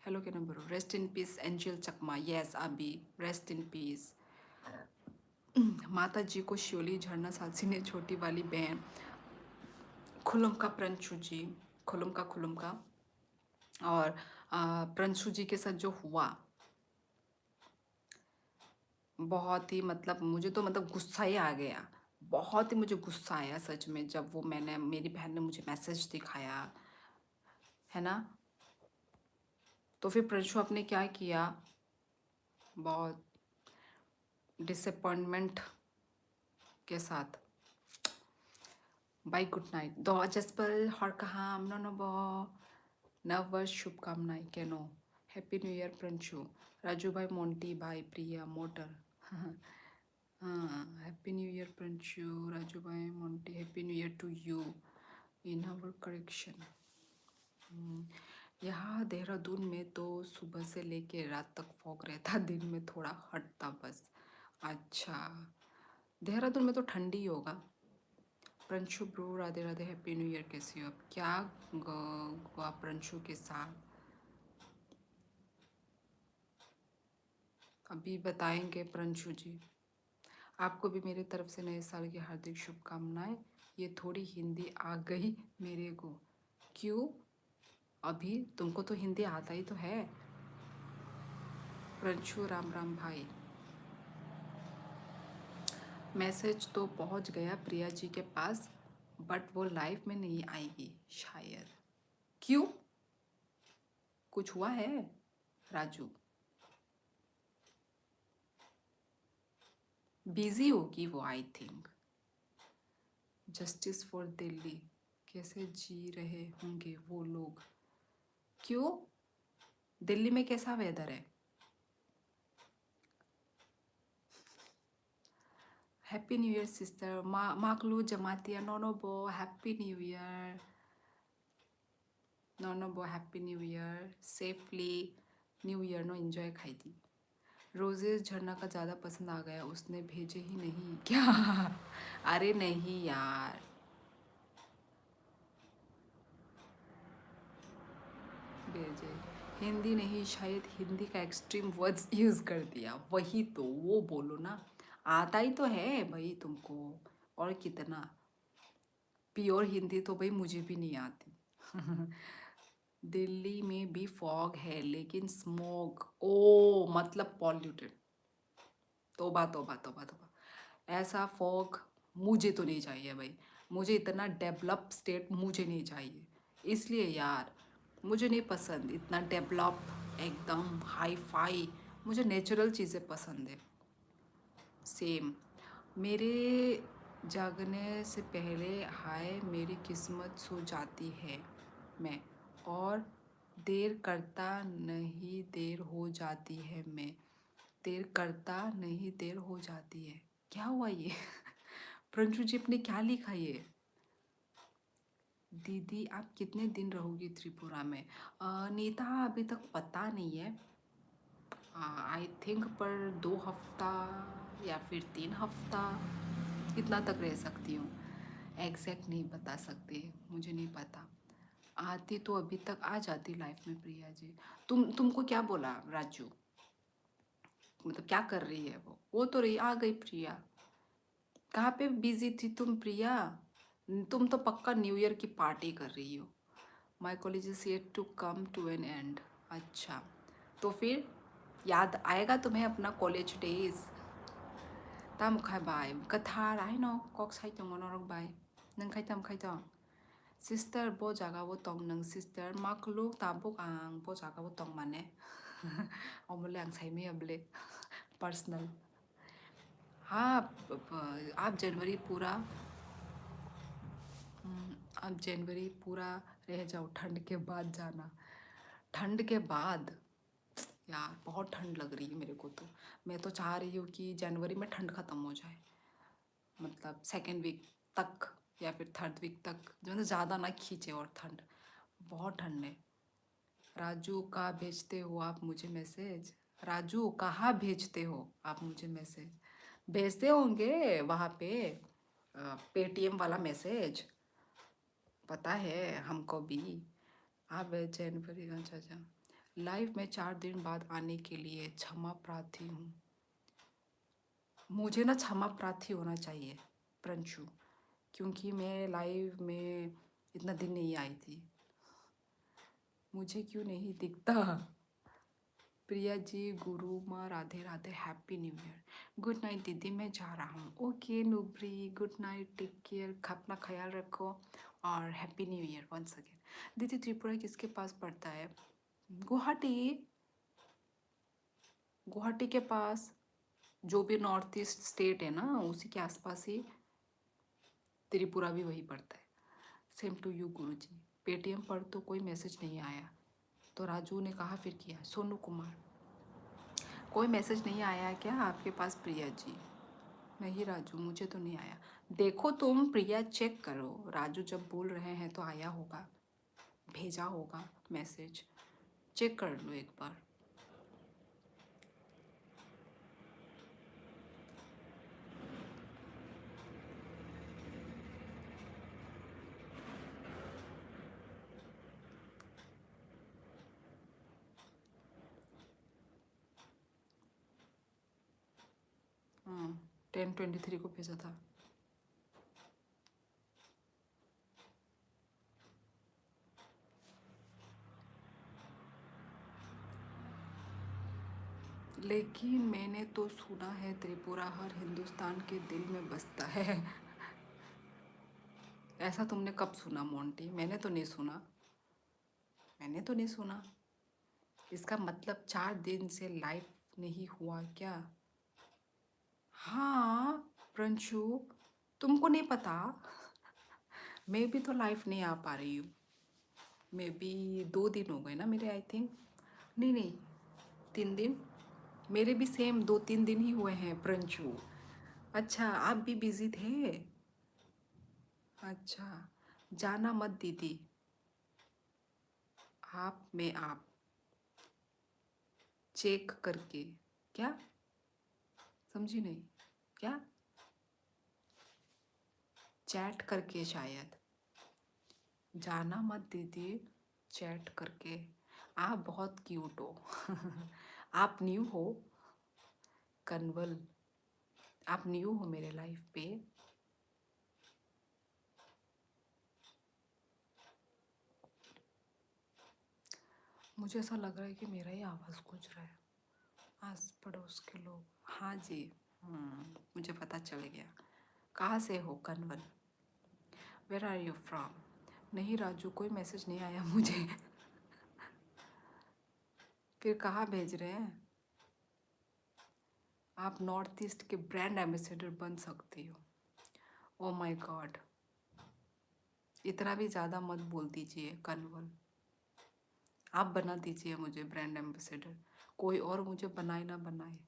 हेलो के number rest in peace angel Chakma yes अभी रेस्ट इन पीस। माता जी को शिवली झरना सासी ने छोटी वाली बहन खुलम का प्रंशु जी खुलम का और प्रंशु जी के साथ जो हुआ बहुत ही मतलब मुझे तो मतलब गुस्सा ही आ गया। बहुत ही मुझे गुस्सा आया सच में जब वो मैंने मेरी बहन ने मुझे मैसेज दिखाया है ना। तो फिर प्रंशु आपने क्या किया बहुत डिसअपॉइंटमेंट के साथ बाय गुड नाइट दो जसपल हर कहा नब नववर्ष शुभकामनाएं केनो happy new year Pranshu Raju भाई मोंटी भाई प्रिया मोटर हाँ happy new year Pranshu Raju भाई Monty happy new year to you in our correction. यहाँ देहरादून में तो सुबह से लेके रात तक फॉग रहता दिन में थोड़ा हटता बस। अच्छा देहरादून में तो ठंडी होगा। Pranshu bro Radhe Radhe happy new year कैसी हो आप क्या हुआ प्रंशु के साथ अभी बताएंगे प्रंशु जी। आपको भी मेरी तरफ से नए साल की हार्दिक शुभकामनाएं। ये थोड़ी हिंदी आ गई मेरे को क्यों अभी तुमको तो हिंदी आता ही तो है। प्रंशु राम राम भाई मैसेज तो पहुंच गया प्रिया जी के पास बट वो लाइव में नहीं आएगी शायद। क्यों कुछ हुआ है राजू बिजी होगी वो I think. Justice for Delhi कैसे जी रहे होंगे वो लोग क्यों दिल्ली में कैसा वेदर है। हैप्पी न्यू ईयर सिस्टर माकलू जमातिया नोनोबो हैप्पी न्यू ईयर नोनोबो happy new year safely new year नो एंजॉय खाई थी। रोजेस झरना का ज़्यादा पसंद आ गया उसने भेजे ही नहीं क्या अरे नहीं यार भेजे हिंदी नहीं शायद हिंदी का एक्सट्रीम वर्ड्स यूज़ कर दिया वही तो वो बोलो ना आता ही तो है भाई तुमको और कितना प्योर हिंदी तो भाई मुझे भी नहीं आती दिल्ली में भी फॉग है लेकिन स्मोक ओ मतलब पॉल्यूटेड तोबा तोबा तोबा तोबा ऐसा फॉग मुझे तो नहीं चाहिए भाई। मुझे इतना डेवलप स्टेट मुझे नहीं चाहिए इसलिए यार मुझे नहीं पसंद इतना डेवलप एकदम हाई फाई। मुझे नेचुरल चीज़ें पसंद है। सेम मेरे जागने से पहले हाय मेरी किस्मत सो जाती है मैं और देर करता नहीं देर हो जाती है मैं देर करता नहीं देर हो जाती है क्या हुआ ये प्रंशु जी ने क्या लिखा ये दीदी आप कितने दिन रहोगी त्रिपुरा में नीता अभी तक पता नहीं है आई थिंक पर 2 हफ्ता या फिर 3 हफ्ता इतना तक रह सकती हूँ। एग्जैक्ट नहीं बता सकते मुझे नहीं पता आती तो अभी तक आ जाती लाइफ में प्रिया जी। तुमको क्या बोला राजू मतलब क्या कर रही है वो तो रही आ गई प्रिया। कहाँ पे बिजी थी तुम प्रिया तुम तो पक्का न्यू ईयर की पार्टी कर रही हो। My college is yet to come to an end. अच्छा तो फिर याद आएगा तुम्हें अपना कॉलेज डेज ताम खाय बाय कथा राय न कक साइ दङ नरक बाय नों खायताम खायताम सिस्टार बो जागाबो तंग नों सिस्टार माखलु ताबुक आं बो जागाबो तंग माने अमले आं साइमे अबले पर्सनल हाँ आप जनवरी पूरा अब जनवरी पूरा रह जाओ ठंड के बाद जाना। ठंड के बाद यार बहुत ठंड लग रही है मेरे को तो। मैं तो चाह रही हूँ कि जनवरी में ठंड ख़त्म हो जाए मतलब सेकेंड वीक तक या फिर थर्ड वीक तक जो है ज़्यादा ना खींचे और ठंड बहुत ठंड है। राजू कहाँ भेजते हो आप मुझे मैसेज राजू कहाँ भेजते हो आप मुझे मैसेज भेजते होंगे वहाँ पे पेटीएम वाला मैसेज पता है हमको भी। आप जनवरी अच्छा अच्छा लाइव में 4 दिन बाद आने के लिए क्षमा प्रार्थी हूँ। मुझे ना क्षमा प्रार्थी होना चाहिए प्रंशु, क्योंकि मैं लाइव में इतना दिन नहीं आई थी। मुझे क्यों नहीं दिखता? प्रिया जी, गुरु माँ, Radhe Radhe, happy new year. Good night दीदी, मैं जा रहा हूँ। Okay Nubri, good night, take care, अपना ख्याल रखो और happy new year once again. दीदी त्रिपुरा किसके पास पड़ता है? गुवाहाटी। गुवाहाटी के पास जो भी नॉर्थ ईस्ट स्टेट है ना, उसी के आसपास ही त्रिपुरा भी वही पड़ता है। Same to you Guru ji. Paytm पर तो कोई मैसेज नहीं आया, तो राजू ने कहा फिर किया। सोनू कुमार, कोई मैसेज नहीं आया है क्या आपके पास प्रिया जी? नहीं राजू, मुझे तो नहीं आया। देखो तुम प्रिया, चेक करो, राजू जब बोल रहे हैं तो आया होगा, भेजा होगा मैसेज, चेक कर लो एक बार। हाँ, 10:23 को भेजा था। लेकिन मैंने तो सुना है त्रिपुरा हर हिंदुस्तान के दिल में बसता है। ऐसा तुमने कब सुना मोंटी? मैंने तो नहीं सुना, मैंने तो नहीं सुना। इसका मतलब 4 दिन से लाइव नहीं हुआ क्या? हाँ प्रंशु, तुमको नहीं पता? मैं भी तो लाइव नहीं आ पा रही हूँ। मे बी 2 दिन हो गए ना मेरे, आई थिंक। नहीं नहीं, 3 दिन। मेरे भी सेम 2-3 दिन ही हुए हैं प्रंशु। अच्छा, आप भी बिजी थे? अच्छा, जाना मत दीदी। आप में आप चेक करके। क्या? समझी नहीं। क्या? चैट करके शायद। जाना मत दीदी, चैट करके। आप बहुत क्यूट हो। आप न्यू हो कन्वल, आप न्यू हो मेरे लाइफ पे। मुझे ऐसा लग रहा है कि मेरा ही आवाज़ गूंज रहा है, आस पड़ोस के लोग। हाँ जी। मुझे पता चल गया। कहाँ से हो Kanwal? Where are you from? नहीं राजू, कोई मैसेज नहीं आया मुझे। फिर कहाँ भेज रहे हैं? आप नॉर्थ ईस्ट के ब्रांड एम्बेसडर बन सकती हो। ओ माय गॉड, इतना भी ज़्यादा मत बोल दीजिए कन्वल। आप बना दीजिए मुझे ब्रांड एम्बेसडर, कोई और मुझे बनाए ना बनाए।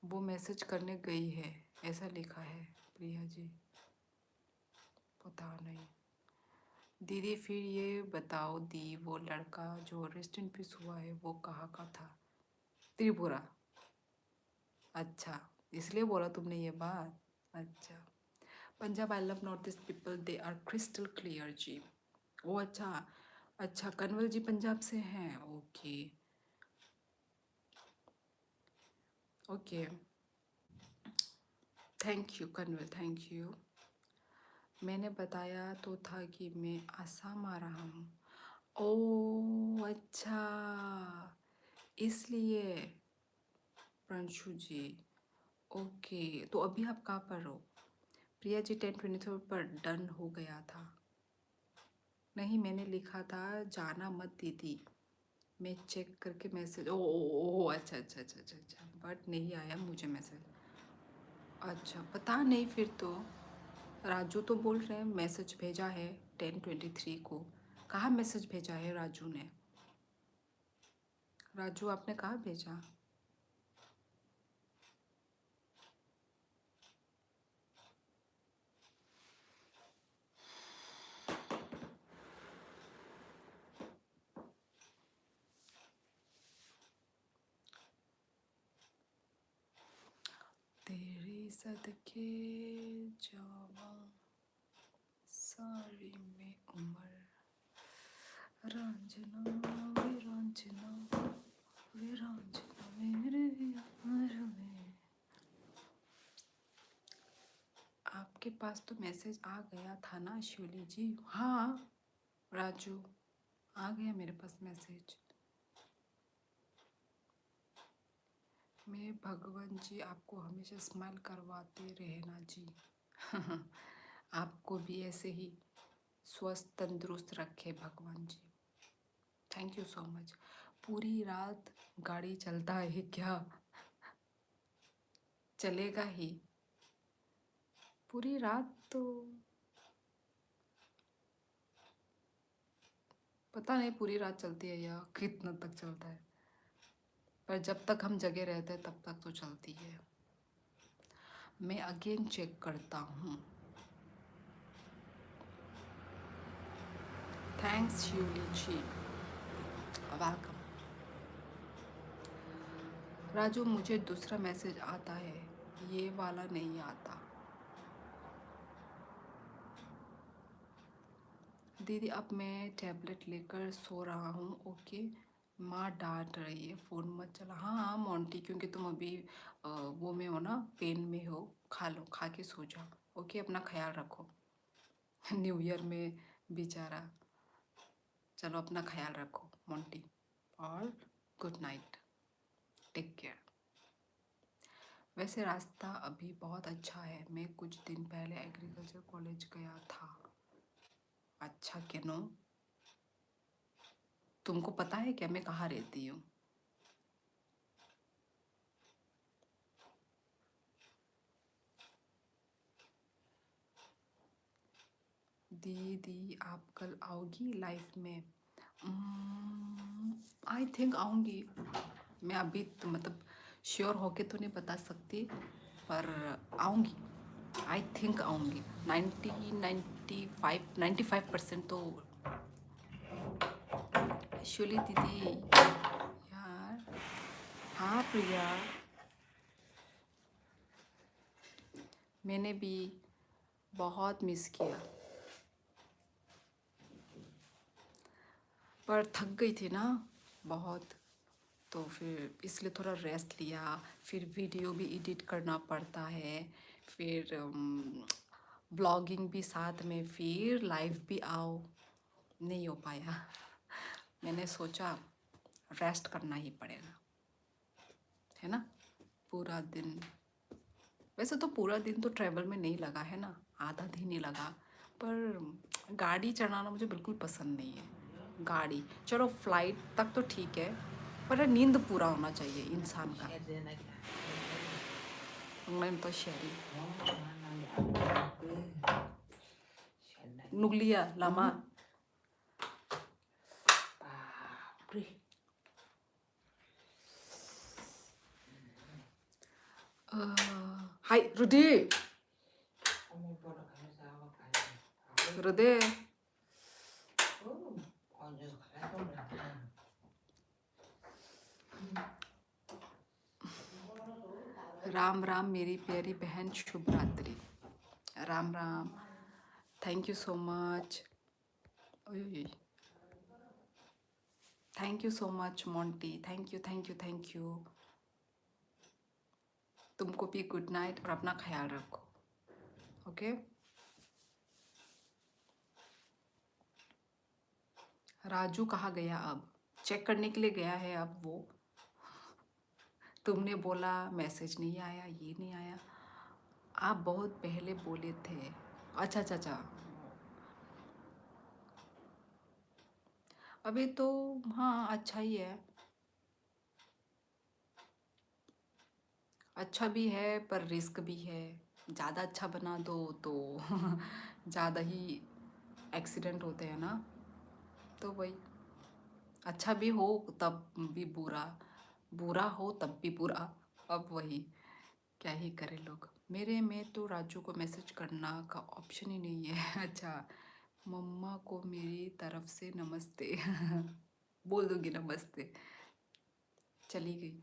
वो मैसेज करने गई है ऐसा लिखा है प्रिया जी, पता नहीं। दीदी फिर ये बताओ दी, वो लड़का जो रेस्ट इन पीस हुआ है वो कहाँ का था? त्रिपुरा। अच्छा, इसलिए बोला तुमने ये बात? अच्छा। Punjab, I love north east people, they are crystal clear ji. ओ अच्छा, अच्छा कन्वल जी पंजाब से हैं। Okay okay, thank you Kanwal, thank you. मैंने बताया तो था कि मैं आसाम आ रहा हूँ। ओ अच्छा, इसलिए प्रांशु जी। ओके, तो अभी आप कहाँ पर हो? प्रिया जी 10:24 पर डन हो गया था। नहीं, मैंने लिखा था जाना मत दीदी। मैं चेक करके मैसेज, ओ अच्छा अच्छा अच्छा अच्छा अच्छा, बट नहीं आया मुझे मैसेज। अच्छा पता नहीं फिर तो। राजू तो बोल रहे हैं मैसेज भेजा है 10:23 को। कहाँ मैसेज भेजा है राजू ने? राजू आपने कहाँ भेजा? तेरे सदके जावा सारी में उम्र, रांझना वे रांझना वे रांझना मेरे यार में। आपके पास तो मैसेज आ गया था ना शिवली जी? हाँ राजू, आ गया मेरे पास मैसेज। मैं भगवान जी आपको हमेशा स्माइल करवाते रहना जी। आपको भी ऐसे ही स्वस्थ तंदुरुस्त रखे भगवान जी। Thank you so much. पूरी रात गाड़ी चलता है क्या? चलेगा ही पूरी रात तो पता नहीं पूरी रात चलती है या कितना तक चलता है, पर जब तक हम जगे रहते हैं तब तक तो चलती है। मैं अगेन चेक करता हूँ। थैंक्स शिवली जी, वेलकम। राजू मुझे दूसरा मैसेज आता है, ये वाला नहीं आता। दीदी अब मैं टैबलेट लेकर सो रहा हूँ। ओके, माँ डांट रही है फ़ोन मत चला। हाँ हाँ मोंटी, क्योंकि तुम अभी वो में हो ना, पेन में हो, खा लो, खा के सो जाओ। ओके, अपना ख्याल रखो। न्यू ईयर में बेचारा, चलो अपना ख्याल रखो मोंटी, और गुड नाइट, टेक केयर। वैसे रास्ता अभी बहुत अच्छा है। मैं कुछ दिन पहले एग्रीकल्चर कॉलेज गया था। अच्छा केनो, तुमको पता है क्या मैं कहाँ रहती हूँ? दीदी आप कल आओगी लाइफ में? आई थिंक आऊँगी मैं। अभी तो मतलब श्योर होके तो नहीं बता सकती, पर आऊँगी। आई थिंक आऊँगी। 95% तो। एक्चुअली दीदी यार, हाँ प्रिया, मैंने भी बहुत मिस किया, पर थक गई थी ना बहुत, तो फिर इसलिए थोड़ा रेस्ट लिया। फिर वीडियो भी एडिट करना पड़ता है, फिर ब्लॉगिंग भी साथ में, फिर लाइव भी आओ, नहीं हो पाया। मैंने सोचा रेस्ट करना ही पड़ेगा, है ना। पूरा दिन, वैसे तो पूरा दिन तो ट्रैवल में नहीं लगा है ना, आधा दिन ही लगा, पर गाड़ी चलाना मुझे बिल्कुल पसंद नहीं है। गाड़ी चलो फ्लाइट तक तो ठीक है, पर नींद पूरा होना चाहिए इंसान का। मैं तो शहरी नुगलिया लामा। हाय रुदे, रुदे, राम राम मेरी प्यारी बहन, शुभ रात्रि। Ram Ram, thank you so much. Thank you so much Monty, thank you thank you thank you. तुमको भी गुड नाइट और अपना ख्याल रखो। ओके, राजू कहाँ गया? अब चेक करने के लिए गया है अब वो। तुमने बोला मैसेज नहीं आया, ये नहीं आया, आप बहुत पहले बोले थे। अच्छा अच्छा अच्छा, अभी तो हाँ अच्छा ही है, अच्छा भी है पर रिस्क भी है। ज़्यादा अच्छा बना दो तो ज़्यादा ही एक्सीडेंट होते हैं ना, तो वही। अच्छा भी हो तब भी बुरा, बुरा हो तब भी बुरा, अब वही, क्या ही करे लोग। मेरे में तो राजू को मैसेज करना का ऑप्शन ही नहीं है। अच्छा, मम्मा को मेरी तरफ से नमस्ते। बोल दूंगी नमस्ते, चली गई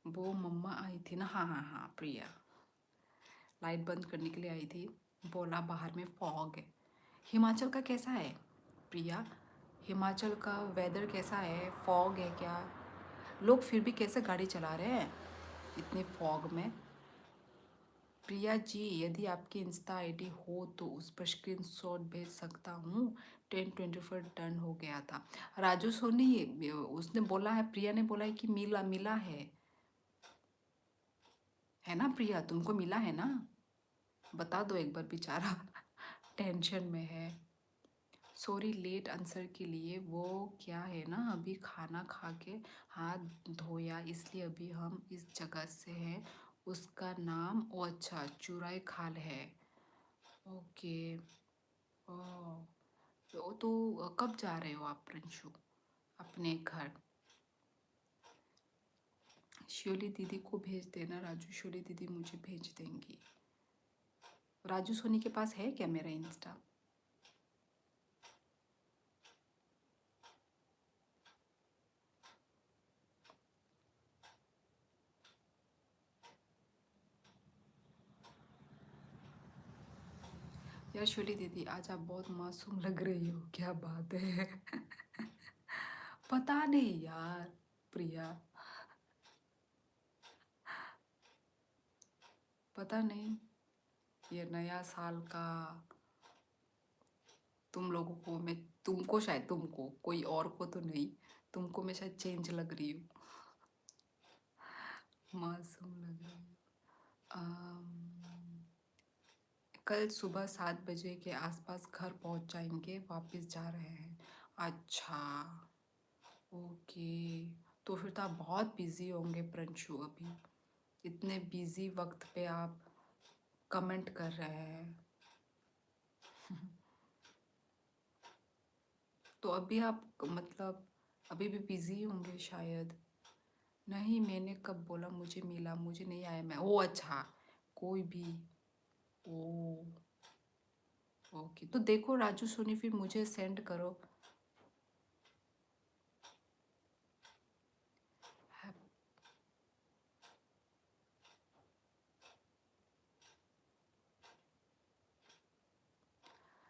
वो। मम्मा आई थी ना, हाँ हाँ हाँ प्रिया, लाइट बंद करने के लिए आई थी, बोला बाहर में फॉग है। हिमाचल का कैसा है? प्रिया, हिमाचल का वेदर कैसा है? फॉग है क्या? लोग फिर भी कैसे गाड़ी चला रहे हैं इतने फॉग में? प्रिया जी, यदि आपकी इंस्टा आईडी हो तो उस पर स्क्रीनशॉट भेज सकता हूँ। 10:24 डन हो गया था। राजू सोनी, उसने बोला है, प्रिया ने बोला है कि मिला मिला है ना प्रिया? तुमको मिला है ना? बता दो एक बार, बेचारा टेंशन में है। सॉरी लेट आंसर के लिए। वो क्या है ना, अभी खाना खा के हाथ धोया, इसलिए अभी हम इस जगह से हैं। उसका नाम, ओ अच्छा, चुराई खाल है। ओके। ओह, तो कब जा रहे हो आप प्रिंशु अपने घर? श्योली दीदी को भेज देना राजू, श्योली दीदी मुझे भेज देंगी। राजू सोनी के पास है क्या मेरा इंस्टा? यार श्योली दीदी, आज आप बहुत मासूम लग रही हो, क्या बात है? पता नहीं यार प्रिया, पता नहीं, ये नया साल का तुम लोगों को मैं, तुमको शायद, तुमको, कोई और को तो नहीं, तुमको मैं शायद चेंज लग रही हूँ, मासूम लग रही हूँ। कल सुबह 7 बजे के आसपास घर पहुंच जाएंगे, वापस जा रहे हैं। अच्छा, ओके। तो फिर तो आप बहुत बिजी होंगे प्रिंशु अभी, इतने बिजी वक्त पे आप कमेंट कर रहे हैं। तो अभी आप मतलब अभी भी बिजी होंगे शायद। नहीं, मैंने कब बोला मुझे मिला? मुझे नहीं आया। मैं, ओ अच्छा, कोई भी। ओ, ओके, तो देखो राजू सोनी, फिर मुझे सेंड करो।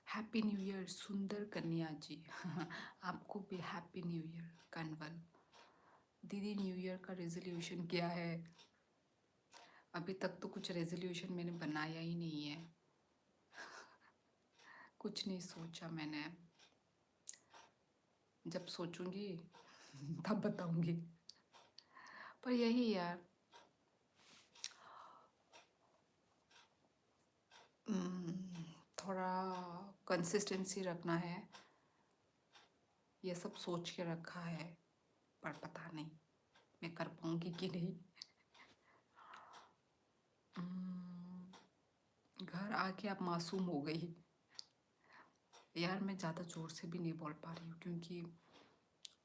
हैप्पी न्यू ईयर सुंदर कन्या जी। आपको भी हैप्पी न्यू ईयर कन्वल। दीदी न्यू ईयर का रेजोल्यूशन क्या है? अभी तक तो कुछ रेजोल्यूशन मैंने बनाया ही नहीं है, कुछ नहीं सोचा मैंने। जब सोचूंगी तब बताऊंगी। पर यही यार, थोड़ा कंसिस्टेंसी रखना है, ये सब सोच के रखा है, पर पता नहीं मैं कर पाऊंगी कि नहीं। घर आके आप मासूम हो गई। यार मैं ज़्यादा ज़ोर से भी नहीं बोल पा रही हूँ, क्योंकि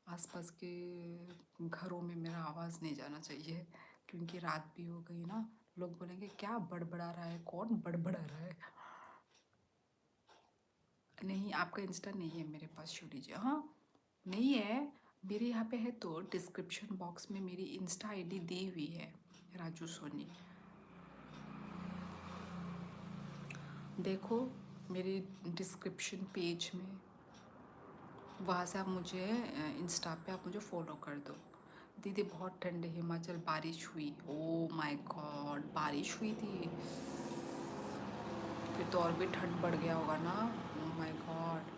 आसपास के घरों में मेरा आवाज़ नहीं जाना चाहिए, क्योंकि रात भी हो गई ना, लोग बोलेंगे क्या बड़बड़ा रहा है, कौन बड़बड़ा रहा है। नहीं, आपका इंस्टा नहीं है मेरे पास शो लीजिए। हाँ, नहीं है, मेरे यहाँ पे है तो डिस्क्रिप्शन बॉक्स में मेरी इंस्टा आईडी दी हुई है, राजू सोनी। देखो मेरी डिस्क्रिप्शन पेज में, वहाँ से आप मुझे इंस्टा पे आप मुझे फॉलो कर दो। दीदी बहुत ठंड है हिमाचल, बारिश हुई। ओ माय गॉड, बारिश हुई थी? फिर तो और भी ठंड बढ़ गया होगा ना। ओ माय गॉड,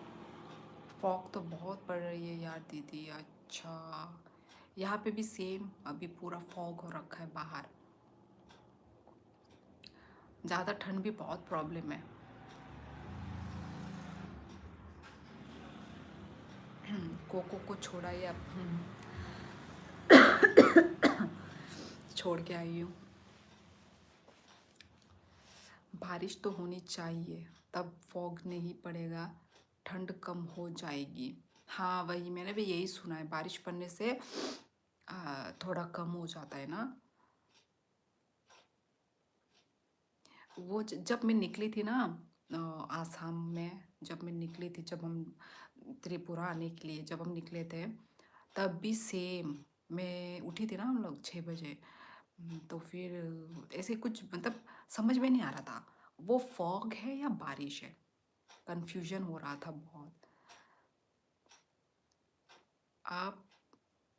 फॉग तो बहुत पड़ रही है यार दीदी। अच्छा, यहाँ पे भी सेम, अभी पूरा फॉग हो रखा है बाहर। ज़्यादा ठंड भी बहुत प्रॉब्लम है। कोको को छोड़ा ही अब, छोड़ के आई हूँ। बारिश तो होनी चाहिए, तब फॉग नहीं पड़ेगा, ठंड कम हो जाएगी। हाँ वही, मैंने भी यही सुना है, बारिश पड़ने से थोड़ा कम हो जाता है ना। वो जब मैं निकली थी ना आसाम में, जब मैं निकली थी, जब हम त्रिपुरा आने के लिए जब हम निकले थे, तब भी सेम, मैं उठी थी ना हम लोग 6 बजे। तो फिर ऐसे कुछ मतलब समझ में नहीं आ रहा था वो फॉग है या बारिश है, कन्फ्यूजन हो रहा था बहुत। आप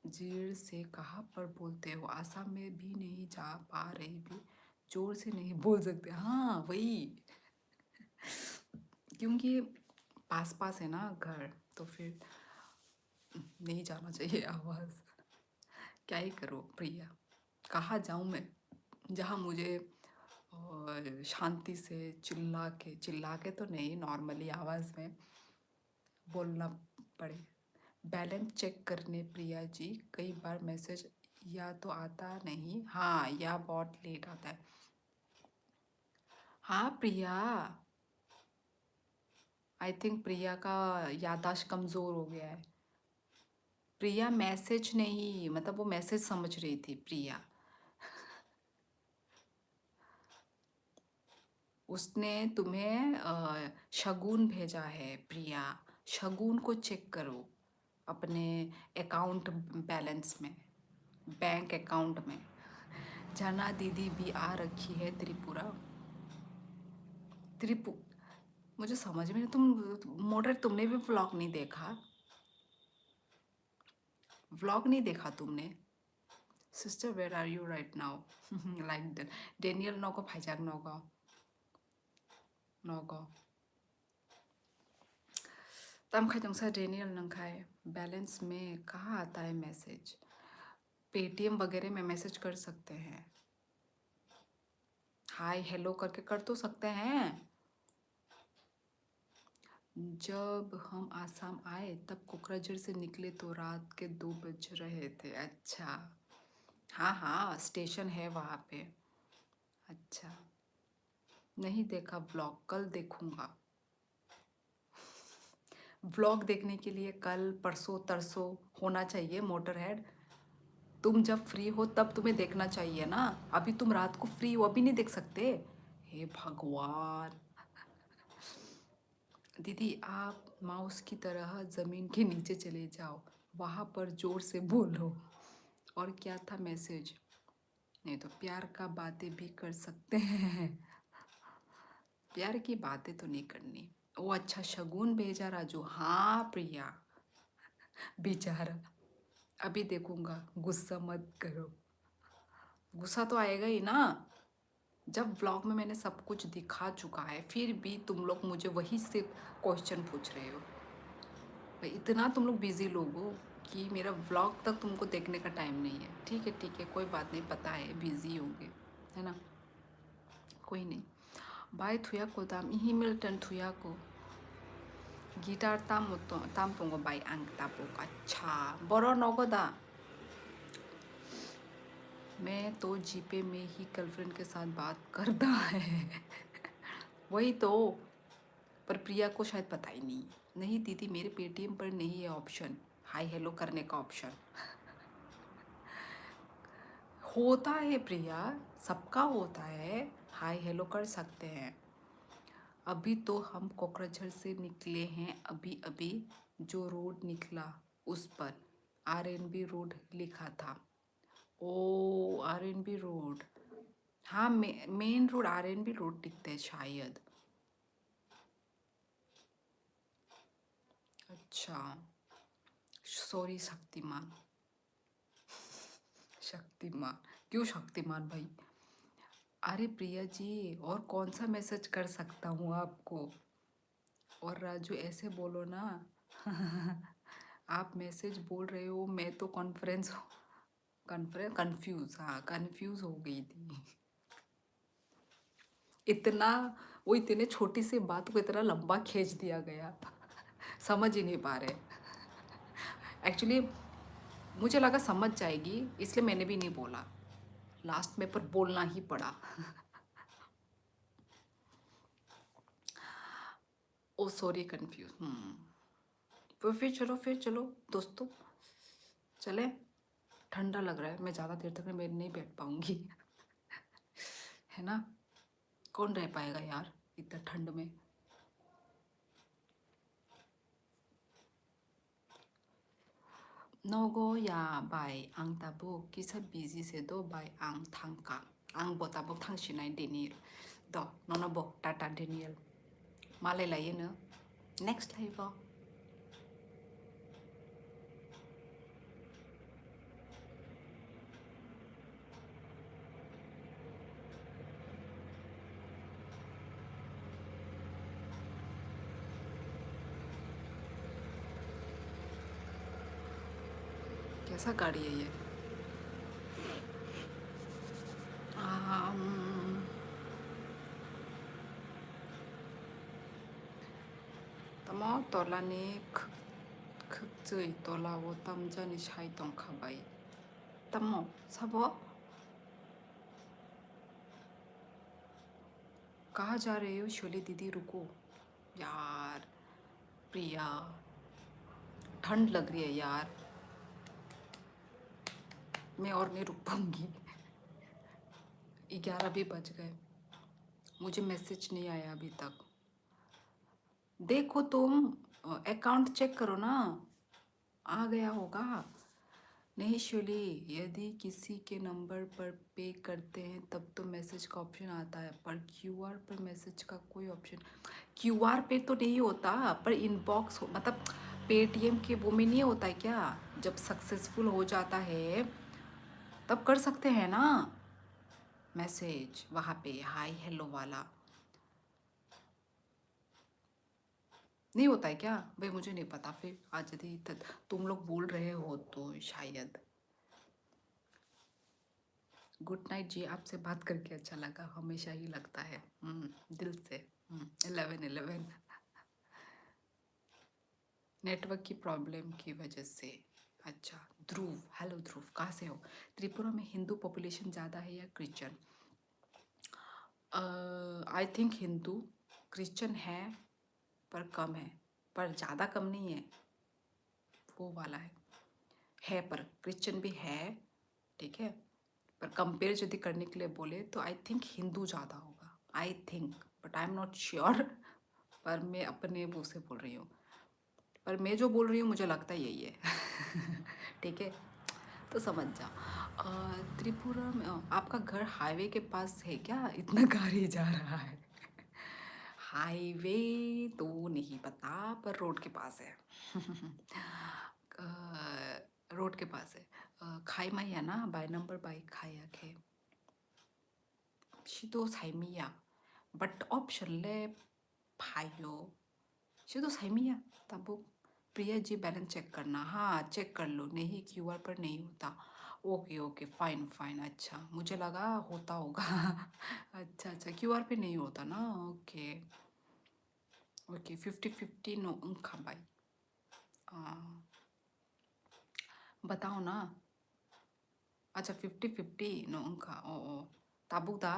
जीर से कहाँ पर बोलते हो? आसाम में भी नहीं जा पा रही भी, जोर से नहीं बोल सकते। हाँ वही, क्योंकि पास पास है ना घर, तो फिर नहीं जाना चाहिए आवाज़। क्या ही करो प्रिया, कहाँ जाऊँ मैं जहाँ मुझे शांति से चिल्ला के तो नहीं, नॉर्मली आवाज़ में बोलना पड़े। बैलेंस चेक करने प्रिया जी, कई बार मैसेज या तो आता नहीं, हाँ या बहुत लेट आता है। हाँ प्रिया, आई थिंक प्रिया का याददाश्त कमज़ोर हो गया है। प्रिया मैसेज नहीं, मतलब वो मैसेज समझ रही थी प्रिया। उसने तुम्हें शगुन भेजा है प्रिया, शगुन को चेक करो अपने अकाउंट बैलेंस में, बैंक अकाउंट में। जना दीदी भी आ रखी है त्रिपुरा। त्रिपु मुझे समझ में नहीं, तुम मॉडरेट, तुमने भी व्लॉग नहीं देखा? व्लॉग नहीं देखा तुमने? Sister where are you right now? Like Daniel नोको फाइजाक नोको नोको तम खाई डेनियल नंखाए। बैलेंस में कहाँ आता है मैसेज? पेटीएम वगैरह में मैसेज कर सकते हैं, हाय हेलो करके कर तो सकते हैं। जब हम आसाम आए तब कोकराझार से निकले तो रात के 2 बज रहे थे। अच्छा, हाँ हाँ स्टेशन है वहाँ पे। अच्छा, नहीं देखा व्लॉग, कल देखूँगा। व्लॉग देखने के लिए कल परसों तरसों होना चाहिए मोटर हेड। तुम जब फ्री हो तब तुम्हें देखना चाहिए ना, अभी तुम रात को फ्री हो, अभी नहीं देख सकते? हे भगवान। दीदी आप माउस की तरह ज़मीन के नीचे चले जाओ, वहाँ पर ज़ोर से बोलो। और क्या था मैसेज? नहीं तो प्यार का बातें भी कर सकते हैं। प्यार की बातें तो नहीं करनी। ओ अच्छा, शगुन भेजा राजू। हाँ प्रिया, बेचारा। अभी देखूंगा, गुस्सा मत करो। गुस्सा तो आएगा ही ना, जब व्लॉग में मैंने सब कुछ दिखा चुका है, फिर भी तुम लोग मुझे वही से क्वेश्चन पूछ रहे हो। भाई इतना तुम लोग बिजी लोग हो कि मेरा व्लॉग तक तुमको देखने का टाइम नहीं है। ठीक है, कोई बात नहीं, पता है बिजी होंगे, है ना, कोई नहीं। बाय थुया को दाम इही मिल्टन थुया को गिटार ताम पोंगो बाय आंग तापोक। अच्छा बड़ो नगदा। मैं तो जीपे में ही गर्लफ्रेंड के साथ बात करता है। वही तो, पर प्रिया को शायद पता ही नहीं। नहीं दीदी, मेरे पेटीएम पर नहीं है ऑप्शन हाय हेलो करने का ऑप्शन। होता है प्रिया, सबका होता है, हाय हेलो कर सकते हैं। अभी तो हम कोकराझार से निकले हैं, अभी अभी जो रोड निकला उस पर आरएनबी रोड लिखा था। ओ आरएनबी रोड, हाँ मेन रोड आरएनबी रोड दिखता है शायद। अच्छा सॉरी शक्तिमान। शक्तिमान क्यों शक्तिमान भाई? अरे प्रिया जी, और कौन सा मैसेज कर सकता हूँ आपको? और राजू ऐसे बोलो ना। आप मैसेज बोल रहे हो, मैं तो कंफ्यूज, हाँ कंफ्यूज हो गई थी। इतना, वो इतने छोटी सी बात को इतना लंबा खींच दिया गया। समझ ही नहीं पा रहे। एक्चुअली मुझे लगा समझ जाएगी, इसलिए मैंने भी नहीं बोला, लास्ट में पर बोलना ही पड़ा। ओ सॉरी कंफ्यूज। तो फिर चलो दोस्तों, चले। ठंडा लग रहा है, मैं ज़्यादा देर तक मैं नहीं बैठ पाऊंगी। है ना, कौन रह पाएगा यार इतना ठंड में। नोगो या बाय आं ताबो किसा बिजी से दो बाय आं थांका आं बताबो थांसिनाय डेनियल द ननबो टाटा डेनियल मालाय लायोनो नेक्स्ट लाइफआव। कैसा गाड़ी है ये? तमो तोलानी 극주의 तोलाwo tamjani shaitong kabai. तमो सबो कहाँ जा रहे हो शोले दीदी? रुको यार, प्रिया ठंड लग रही है यार, मैं और नहीं रुक पाऊंगी। 11 भी बज गए, मुझे मैसेज नहीं आया अभी तक। देखो तुम अकाउंट चेक करो ना, आ गया होगा। नहीं शोली, यदि किसी के नंबर पर पे करते हैं तब तो मैसेज का ऑप्शन आता है, पर क्यूआर पर मैसेज का कोई ऑप्शन। क्यूआर पे तो नहीं होता, पर इनबॉक्स मतलब पेटीएम के वो में नहीं होता है क्या? जब सक्सेसफुल हो जाता है तब कर सकते हैं ना मैसेज, वहाँ पे हाय हेलो वाला नहीं होता है क्या भाई? मुझे नहीं पता, फिर आज यदि तुम लोग बोल रहे हो तो शायद। गुड नाइट जी, आपसे बात करके अच्छा लगा, हमेशा ही लगता है दिल से। 11 नेटवर्क की प्रॉब्लम की वजह से। अच्छा ध्रुव, हेलो ध्रुव, कहाँ से हो? त्रिपुरा में हिंदू पॉपुलेशन ज़्यादा है या Christian? I think Hindu, Christian है पर कम है, पर ज़्यादा कम नहीं है, वो वाला है पर क्रिश्चियन भी है, ठीक है। पर कंपेयर यदि करने के लिए बोले तो आई थिंक हिंदू ज़्यादा होगा, I think, but I am not sure. पर मैं अपने मुँह से बोल रही हूँ, पर मैं जो बोल रही हूँ मुझे लगता है यही है। ठीक है, तो समझ जा। त्रिपुरा में आपका घर हाईवे के पास है क्या? इतना गाड़ी जा रहा है। हाईवे तो नहीं पता, पर रोड के पास है। रोड के पास है। खाई मैया ना बाय नंबर बाय खाया खे 시도 삶이야, but optionले भाइयो 시도 삶이야 तब। प्रिया जी बैलेंस चेक करना, हाँ चेक कर लो, नहीं क्यूआर पर नहीं होता। ओके ओके फाइन फाइन, अच्छा मुझे लगा होता होगा। अच्छा अच्छा, क्यूआर पे नहीं होता ना, ओके ओके। 50-50 नो उनका भाई, बताओ ना। अच्छा 50-50 नो उनका, ओ ताबुकदा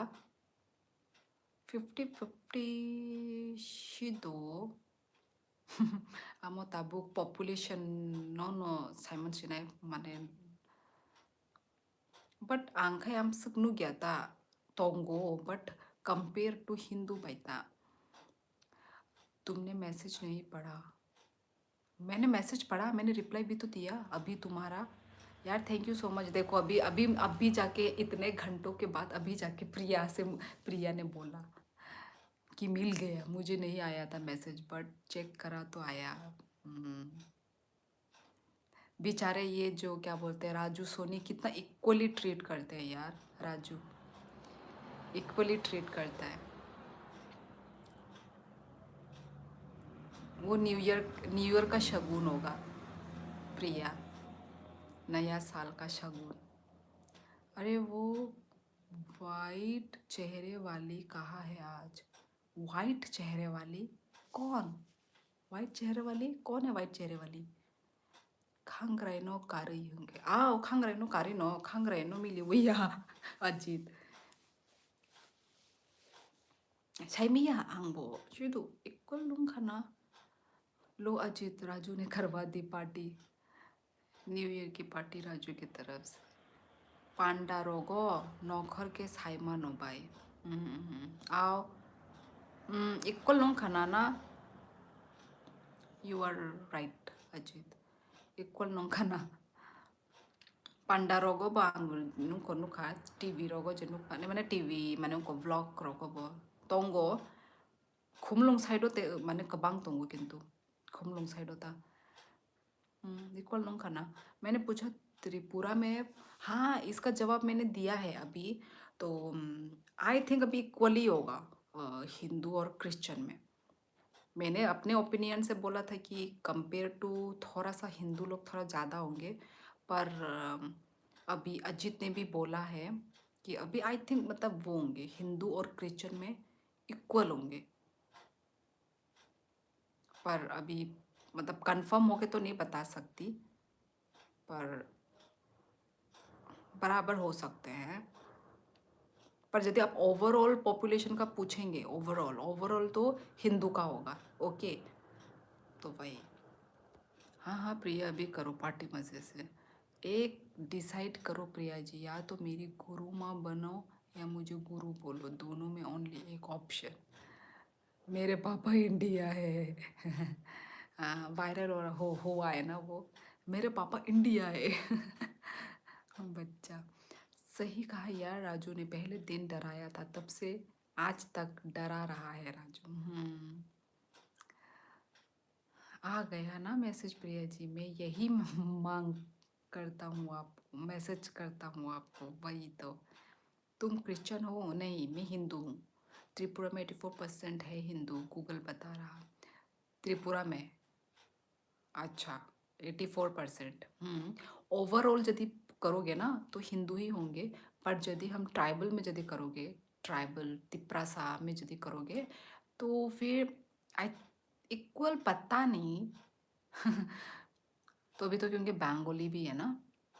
50-50 시도 아무 ताबुक पॉपुलेशन नो नो साइमन सिनाय माने, बट आंखाय आम सकनु गया था तोंगो, बट कंपेयर टू हिंदू बैता। तुमने मैसेज नहीं पढ़ा? मैंने मैसेज पढ़ा, मैंने रिप्लाई भी तो दिया अभी तुम्हारा। यार थैंक यू सो मच। देखो अभी अभी अभी जाके इतने घंटों के बाद अभी जाके प्रिया ने बोला कि मिल गया, मुझे नहीं आया था मैसेज, बट चेक करा तो आया। बेचारे ये जो क्या बोलते हैं राजू सोनी, कितना इक्वली ट्रीट करते हैं यार, राजू इक्वली ट्रीट करता है। वो न्यू ईयर का शगुन होगा प्रिया, नया साल का शगुन। अरे वो वाइट चेहरे वाली कहाँ है आज? वाइट चेहरे वाली कौन? वाइट चेहरे वाली कौन है? वाइट चेहरे वाली खांग्राइनो कारी होंगे, आओ खांग्राइनो कारी नो, खांग्राइनो मिली वैया अजीत छैमिया आंगबो शुदु इक्वल लूं खाना लो। अजीत राजू ने करवा दी पार्टी, न्यू ईयर की पार्टी राजू की तरफ से। पांडा रोगो नौकर के साइमा नो बाई, आओ इक्वल लूं खाना ना। यू आर राइट अजीत, इक्वल लूं खाना। पांडा रोगो बांग नुको नुका टीवी रोगो जे नुका ने माने टीवी माने उनको व्लॉग रोगो बो तोंगो खुमलुंग साइडो ते माने कबांग तोंगो किंतु खुमलुंग साइडो ता इक्वल लूं खाना। मैंने पूछा त्रिपुरा में, हाँ इसका जवाब मैंने दिया है अभी, तो आई थिंक अभी इक्वली होगा हिंदू और क्रिश्चियन में। मैंने अपने ओपिनियन से बोला था कि कंपेयर टू थोड़ा सा हिंदू लोग थोड़ा ज़्यादा होंगे, पर अभी अजीत ने भी बोला है कि अभी आई थिंक मतलब वो होंगे हिंदू और क्रिश्चियन में इक्वल होंगे, पर अभी मतलब कंफर्म होके तो नहीं बता सकती, पर बराबर हो सकते हैं। पर यदि आप ओवरऑल पॉपुलेशन का पूछेंगे, ओवरऑल ओवरऑल तो हिंदू का होगा। ओके, तो वही। हाँ हाँ प्रिया, अभी करो पार्टी मज़े से। एक डिसाइड करो प्रिया जी, या तो मेरी गुरु माँ बनो या मुझे गुरु बोलो, दोनों में ओनली एक ऑप्शन। मेरे पापा इंडिया है। हाँ, वायरल हो हुआ है ना वो, मेरे पापा इंडिया है। बच्चा सही कहा यार, राजू ने पहले दिन डराया था, तब से आज तक डरा रहा है राजू। आ गया ना मैसेज प्रिया जी, मैं यही मांग करता हूँ, आपको मैसेज करता हूँ आपको, वही तो। तुम क्रिश्चियन हो? नहीं, मैं हिंदू हूँ। त्रिपुरा में 84% है हिंदू, गूगल बता रहा। त्रिपुरा में अच्छा 84%। ओवरऑल यदि करोगे ना तो हिंदू ही होंगे, पर यदि हम ट्राइबल में यदि करोगे, ट्राइबल तिप्रासा में यदि करोगे तो फिर आई इक्वल पता नहीं। तो अभी तो क्योंकि बंगाली भी है ना,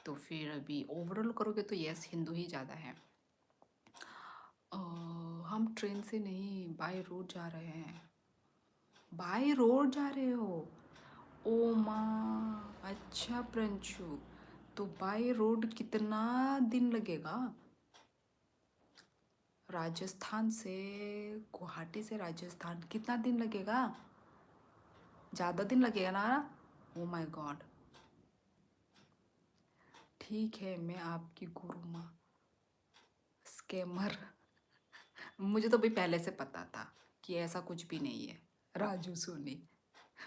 तो फिर अभी ओवरऑल करोगे तो यस हिंदू ही ज़्यादा है। अ, हम ट्रेन से नहीं बाय रोड जा रहे हैं। बाय रोड जा रहे हो? ओ माँ, अच्छा प्रिंशु, तो बाय रोड कितना दिन लगेगा? राजस्थान से, गुवाहाटी से राजस्थान कितना दिन लगेगा? ज़्यादा दिन लगेगा ना? ओ माय गॉड। ठीक है, मैं आपकी गुरु माँ। स्कैमर। मुझे तो भाई पहले से पता था कि ऐसा कुछ भी नहीं है। राजू सोनी,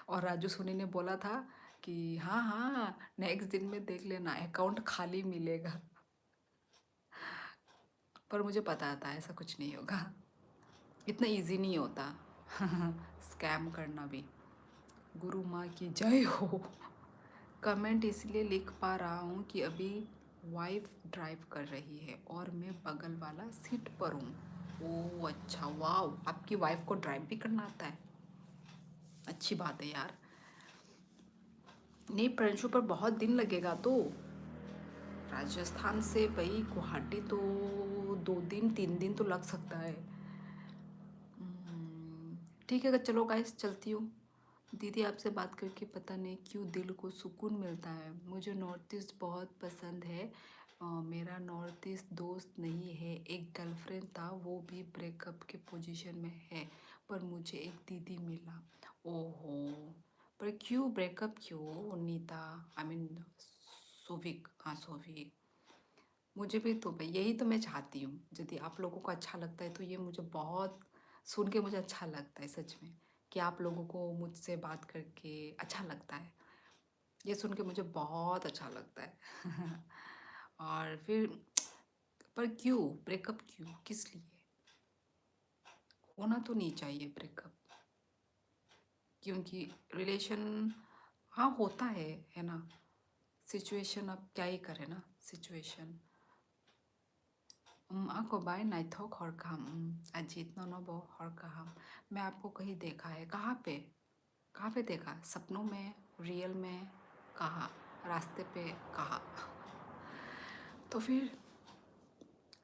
और राजू सोनी ने बोला था कि हाँ हाँ नेक्स्ट दिन में देख लेना अकाउंट खाली मिलेगा। पर मुझे पता था ऐसा कुछ नहीं होगा, इतना इजी नहीं होता। स्कैम करना भी। गुरु माँ की जय हो। कमेंट इसलिए लिख पा रहा हूँ कि अभी वाइफ ड्राइव कर रही है और मैं बगल वाला सीट पर हूँ। ओह अच्छा, वाह, आपकी वाइफ को ड्राइव भी करना आता है, अच्छी बात है यार। नहीं प्रिंशु, पर बहुत दिन लगेगा तो। राजस्थान से भाई गुवाहाटी तो 2 दिन 3 दिन तो लग सकता है। ठीक है, चलो गाइस चलती हूँ। दीदी आपसे बात करके पता नहीं क्यों दिल को सुकून मिलता है। मुझे नॉर्थ ईस्ट बहुत पसंद है। मेरा नॉर्थ ईस्ट दोस्त नहीं है, एक गर्लफ्रेंड था, वो भी ब्रेकअप के पोजीशन में है, पर मुझे एक दीदी मिला। ओहो, पर क्यों ब्रेकअप क्यों नीता? आई मीन सोविक, हाँ सोविक। मुझे भी तो भाई यही तो मैं चाहती हूँ, यदि आप लोगों को अच्छा लगता है तो ये मुझे बहुत सुन के मुझे अच्छा लगता है सच में, कि आप लोगों को मुझसे बात करके अच्छा लगता है। ये सुन के मुझे बहुत अच्छा लगता है। और फिर पर क्यों ब्रेकअप, क्यों, किस लिए? होना तो नहीं चाहिए ब्रेकअप, क्योंकि रिलेशन, हाँ होता है ना। सिचुएशन अब क्या ही करें ना, सिचुएशन। आपको बाय नाइथोक हरकाम, अजीत नोनोबो हरकाम। मैं आपको कहीं देखा है, कहाँ पे? कहाँ पे देखा? सपनों में, रियल में, कहाँ? रास्ते पे, कहाँ? तो फिर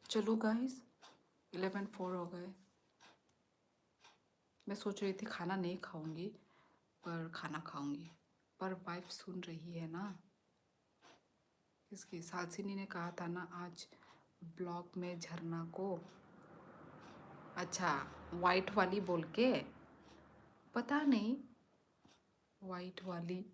चलो गाइस, 11:04 हो गए। मैं सोच रही थी खाना नहीं खाऊंगी, पर खाना खाऊंगी। पर वाइफ सुन रही है ना। इसकी सासिनी ने कहा था ना आज ब्लॉग में झरना को। अच्छा, वाइट वाली बोल के, पता नहीं वाइट वाली,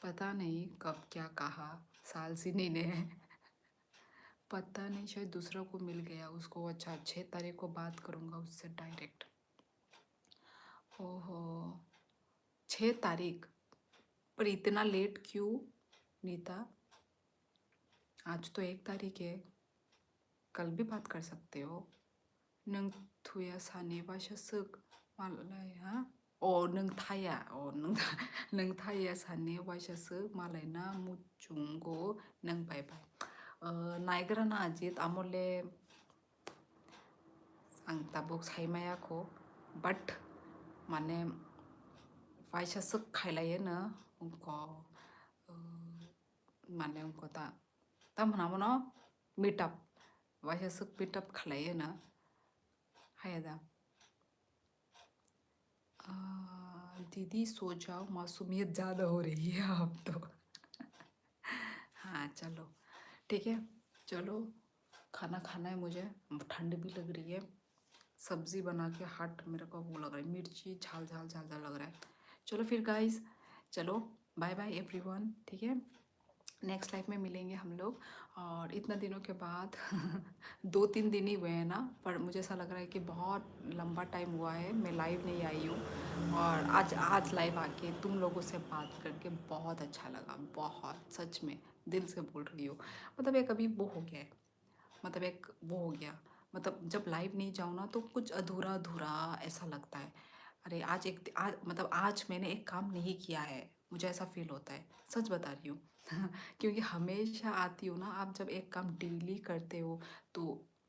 पता नहीं कब क्या कहा सालसिनी ने। पता नहीं, शायद दूसरा को मिल गया उसको। अच्छा, 6 तारीख को बात करूँगा उससे डायरेक्ट। ओहो, 6 तारीख, पर इतना लेट क्यों नीता? आज तो 1 तारीख है, कल भी बात कर सकते हो। नंग थुया सानेवा शसक मालय, हाँ नोंथाया नोंथाया सानै वाइसासो मालायना मुचुंगो नों बायबाय नायग्राना आजित आमले आं tabuk saimaya but माने वाइसासो खायलायो न उनको माने उनको ता मनामो न मीटअप वाइसासो मीटअप खालायो न हायदा दीदी सो जाओ मासूमियत ज़्यादा हो रही है अब तो हाँ चलो ठीक है चलो खाना खाना है मुझे ठंड भी लग रही है सब्जी बना के हाथ मेरे को वो लग रहा है मिर्ची झाल झाल झाल झाल लग रहा है चलो फिर गाइस चलो बाय बाय एवरीवन ठीक है नेक्स्ट लाइफ में मिलेंगे हम लोग और इतना दिनों के बाद 2-3 दिन ही हुए हैं ना पर मुझे ऐसा लग रहा है कि बहुत लंबा टाइम हुआ है मैं लाइव नहीं आई हूँ और आज लाइव आके तुम लोगों से बात करके बहुत अच्छा लगा बहुत सच में दिल से बोल रही हूँ मतलब एक अभी वो हो गया है मतलब एक वो हो गया मतलब जब लाइव नहीं जाऊँ ना तो कुछ अधूरा अधूरा ऐसा लगता है अरे आज मतलब आज मैंने एक काम नहीं किया है मुझे ऐसा फील होता है सच बता रही हूँ क्योंकि हमेशा आती हूँ ना आप जब एक काम डेली करते हो तो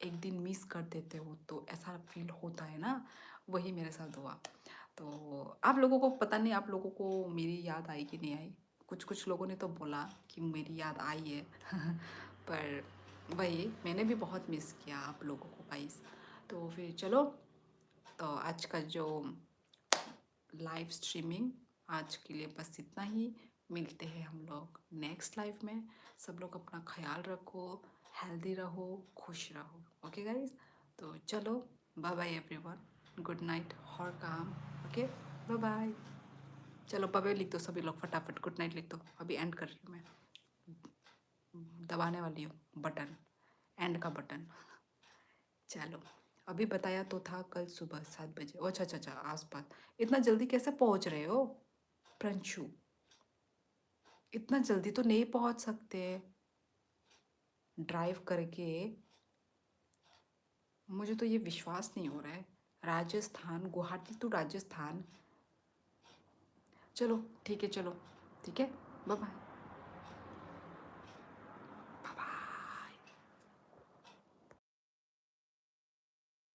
एक दिन मिस कर देते हो तो ऐसा फील होता है ना वही मेरे साथ हुआ तो आप लोगों को पता नहीं आप लोगों को मेरी याद आई कि नहीं आई कुछ कुछ लोगों ने तो बोला कि मेरी याद आई है पर वही मैंने भी बहुत मिस किया आप लोगों को गाइस तो फिर चलो तो आज का जो लाइव स्ट्रीमिंग आज के लिए बस इतना ही मिलते हैं हम लोग नेक्स्ट लाइव में सब लोग अपना ख्याल रखो हेल्दी रहो खुश रहो ओके गाइस तो चलो bye bye everyone good night और काम ओके बाय बाय चलो बाय बाय लिख दो सभी लोग फटाफट गुड नाइट लिख दो अभी एंड कर रही हूँ मैं दबाने वाली हूँ बटन एंड का बटन चलो अभी बताया तो था कल सुबह 7 बजे अच्छा अच्छा अच्छा आसपास इतना जल्दी कैसे पहुंच रहे हो प्रंशु इतना जल्दी तो नहीं पहुंच सकते ड्राइव करके मुझे तो ये विश्वास नहीं हो रहा है राजस्थान गुवाहाटी टू राजस्थान चलो ठीक है बाय बाय